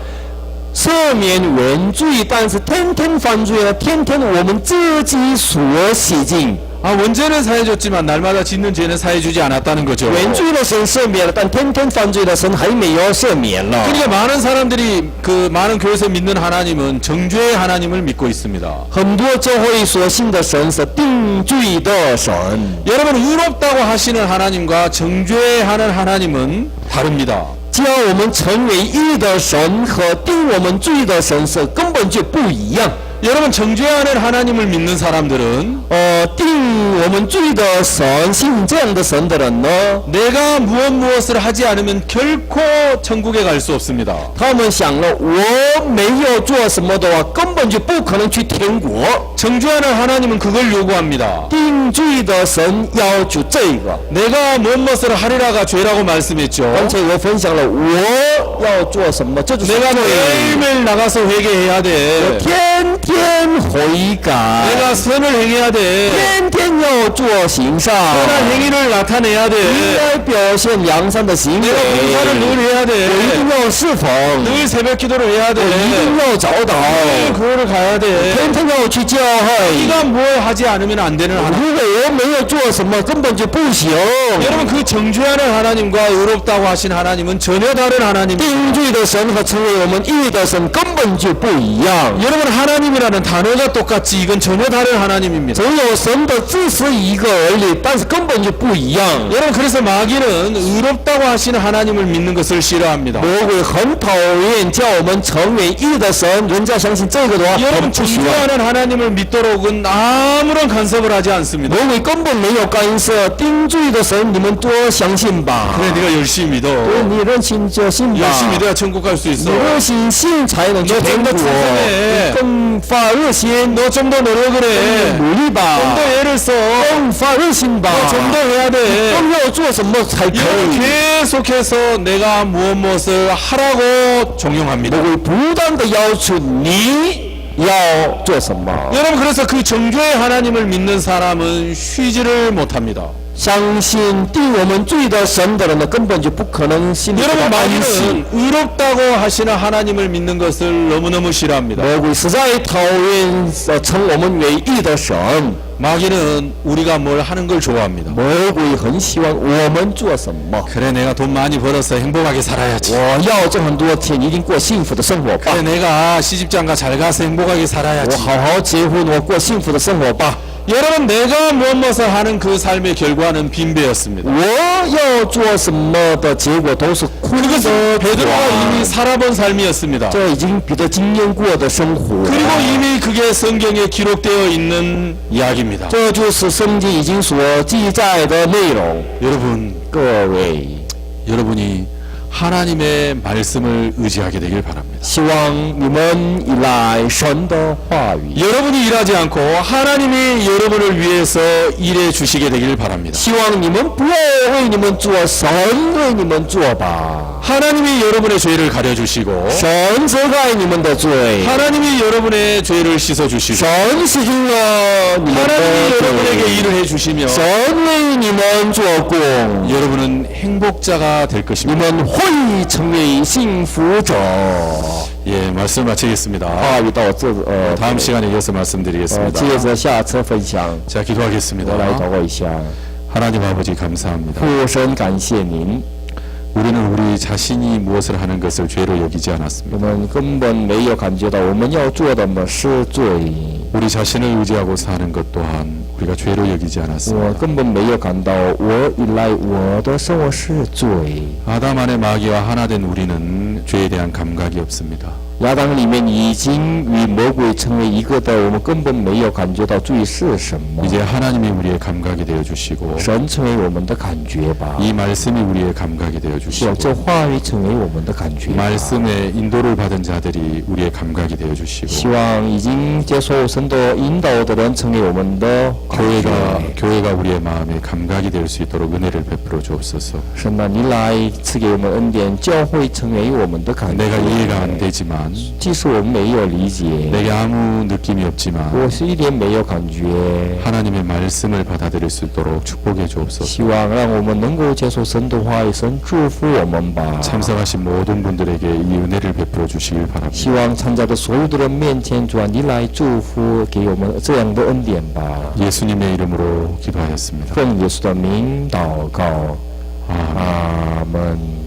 赦免原罪，但是天天犯罪呢？天天我们自己所洗净。 아 원죄는 사해줬지만 날마다 짓는 죄는 사해주지 않았다는 거죠. 原罪的神赦免了，但天天犯罪的神还没有赦免了。 그러니까 많은 사람들이 그 많은 교회에서 믿는 하나님은 정죄의 하나님을 믿고 있습니다. 很多教会所信的神是定罪的神。 여러분 의롭다고 하시는 하나님과 정죄하는 하나님은 다릅니다. 叫我们成为义的神和定我们罪的神是根本就不一样。 여러분 정죄하는 하나님을 믿는 사람들은 定我们罪的神，信这样的神的人呢， 내가 무엇을 하지 않으면 결코 천국에 갈 수 없습니다. 他们想了，我没有做什么的话，根本就不可能去天国。 정죄하는 하나님은 그걸 요구합니다. 定罪的神要求这个， 내가 무엇을 하리라가 죄라고 말씀했죠. 而且我分享了我要做什么，这就是 내가 罪。 매일매일 나가서 회개해야 돼. 天天悔改， 내가 선을 행해야 돼. 天天要做行善， 선한 행위를 나타내야 应 돼. 该表现良善的行为。 내가 봉사를 늘 해야 我一 돼. 定要侍奉， 늘 새벽 기도를 해야 돼. 我一定要早祷， 늘 교회를 가야 돼. 天天要去教会。 네가 뭘 하지 않으면 안 되는 하나님. 如果我没有做什么，根本就不行。 여러분 그 정죄하는 하나님과 의롭다고 하신 하나님은 전혀 다른 하나님. 定罪的神和成为我们义的神根本就不一样。 여러분 하나님이라는 단어가 똑같지 이건 전혀 다른 하나님입니다. 只有神的字是一个而已，但是根本就不一样。 여러분 그래서 마귀는 의롭다고 하시는 하나님을 믿는 것을 싫어합니다. 魔鬼很讨厌叫我们成为义的神，人家相信这个的话，很 여러분 不喜欢。 정죄하는 하나님을 믿도록은 아무런 간섭을 하지 않습니다. 魔鬼根本没有干涉定罪的神，你们多相信吧。 그래 네가 열심히 믿어. 对，你热心就信吧。 열심히 믿어야 천국 갈 수 你 있어. 热心信才能去 너 天 좀 国。 더 충성해. 你更发热心， 너 좀 더 노력을 해. 努力 좀 吧， 더 애를 써. 更发热心吧。 좀 더 해야 돼. 更要做什么才可 이런 以？ 계속해서 내가 무엇을 하라고 종용합니다. 我会不断的要求你要做什么。 여러분 그래서 그 정죄의 하나님을 믿는 사람은 쉬지를 못합니다. 相信定我们罪的神的人呢，根本就不可能心里 여러분 安息。 마귀는 의롭다고 하시는 하나님을 믿는 것을 너무너무 싫어합니다. 魔鬼实在讨厌称我们为义的神。 마귀는 우리가 뭘 하는 걸 좋아합니다. 魔鬼很希望我们做什么？ 그래 내가 돈 많이 벌어서 행복하게 살아야지. 我要挣很多钱，一定过幸福的生活吧 그래 。 내가 시집장가 잘 가서 행복하게 我 살아야지. 好好结婚，我过幸福的生活吧。 여러분 내가 무엇을 하는 그 삶의 결과는 빈배였습니다. 我要做什么的结果都是苦 그것은 的 베드로가 이미 살아본 삶이었습니다. 这已经彼得经验过的生活。 그리고 이미 그게 성경에 기록되어 있는 이야기입니다. 这就是圣经已经所记载的内容。 여러분 各位， 여러분이 하나님의 말씀을 의지하게 되길 바랍니다. 希望你们依赖神的话语， 여러분이 일하지 않고 하나님이 여러분을 위해서 일해 주시게 되길 바랍니다. 希望你们不要为你们做，神为你们做吧。 하나님이 여러분의 죄를 가려 주시고 神遮盖你们的罪， 하나님이 여러분의 죄를 씻어 주시고 神洗净了你们 하나님이 的 여러분에게 罪， 일을 해 주시며 神为你们做工， 여러분은 행복자가 될 你 것입니다. 们会成为幸福者。 예, 말씀 마치겠습니다. 话语到这， 다음 시간에 이어서 接 말씀드리겠습니다. 着下车分享， 자, 我来 기도하겠습니다. 祷告一下。 하나님 아버지 감사합니다. 父神，感谢您， 우리는 우리 자신이 무엇을 하는 것을 죄로 여기지 我 않았습니다. 们根本没有感觉到我们要做的是罪， 우리 자신을 의지하고 사는 것 또한 우리가 죄로 여기지 我 않았습니다. 根本没有感到我依赖我的生活是罪。 아담 안에 마귀와 하나 된 우리는 죄에 대한 감각이 없습니다. 亚当里面已经与魔鬼成为一个的，我们根本没有感觉到罪是什么。 이제 하나님이 우리의 감각이 되어 주시고 神成为我们的感觉吧， 이 말씀이 우리의 감각이 되어 希望 주시고 这话语成为我们的感觉吧。 말씀의 인도를 받은 자들이 우리의 감각이 되어 希 주시고 望已经接受神的引导的人成为我们的感觉。 교회가 우리의 마음에 감각이 될 수 있도록 은혜를 베풀어 주옵소서. 神啊，你来赐给我们恩典，教会成为我们的感觉。 내가 이해가 안 되지만 即使我们没有理解， 내게 아무 느낌이 없지만 我是一点没有感觉。 하나님의 말씀을 받아들일 수 있도록 축복해 希 주옵소서. 望让我们能够接受神的话语，神祝福我们吧。 참석하신 모든 분들에게 이 은혜를 베풀어 주시길 希 바랍니다. 望参加的所有的人面前，主啊，你来祝福给我们这样的恩典吧。 예수님의 이름으로 기도하였습니다. 奉耶稣的名祷告， 아멘. 阿门。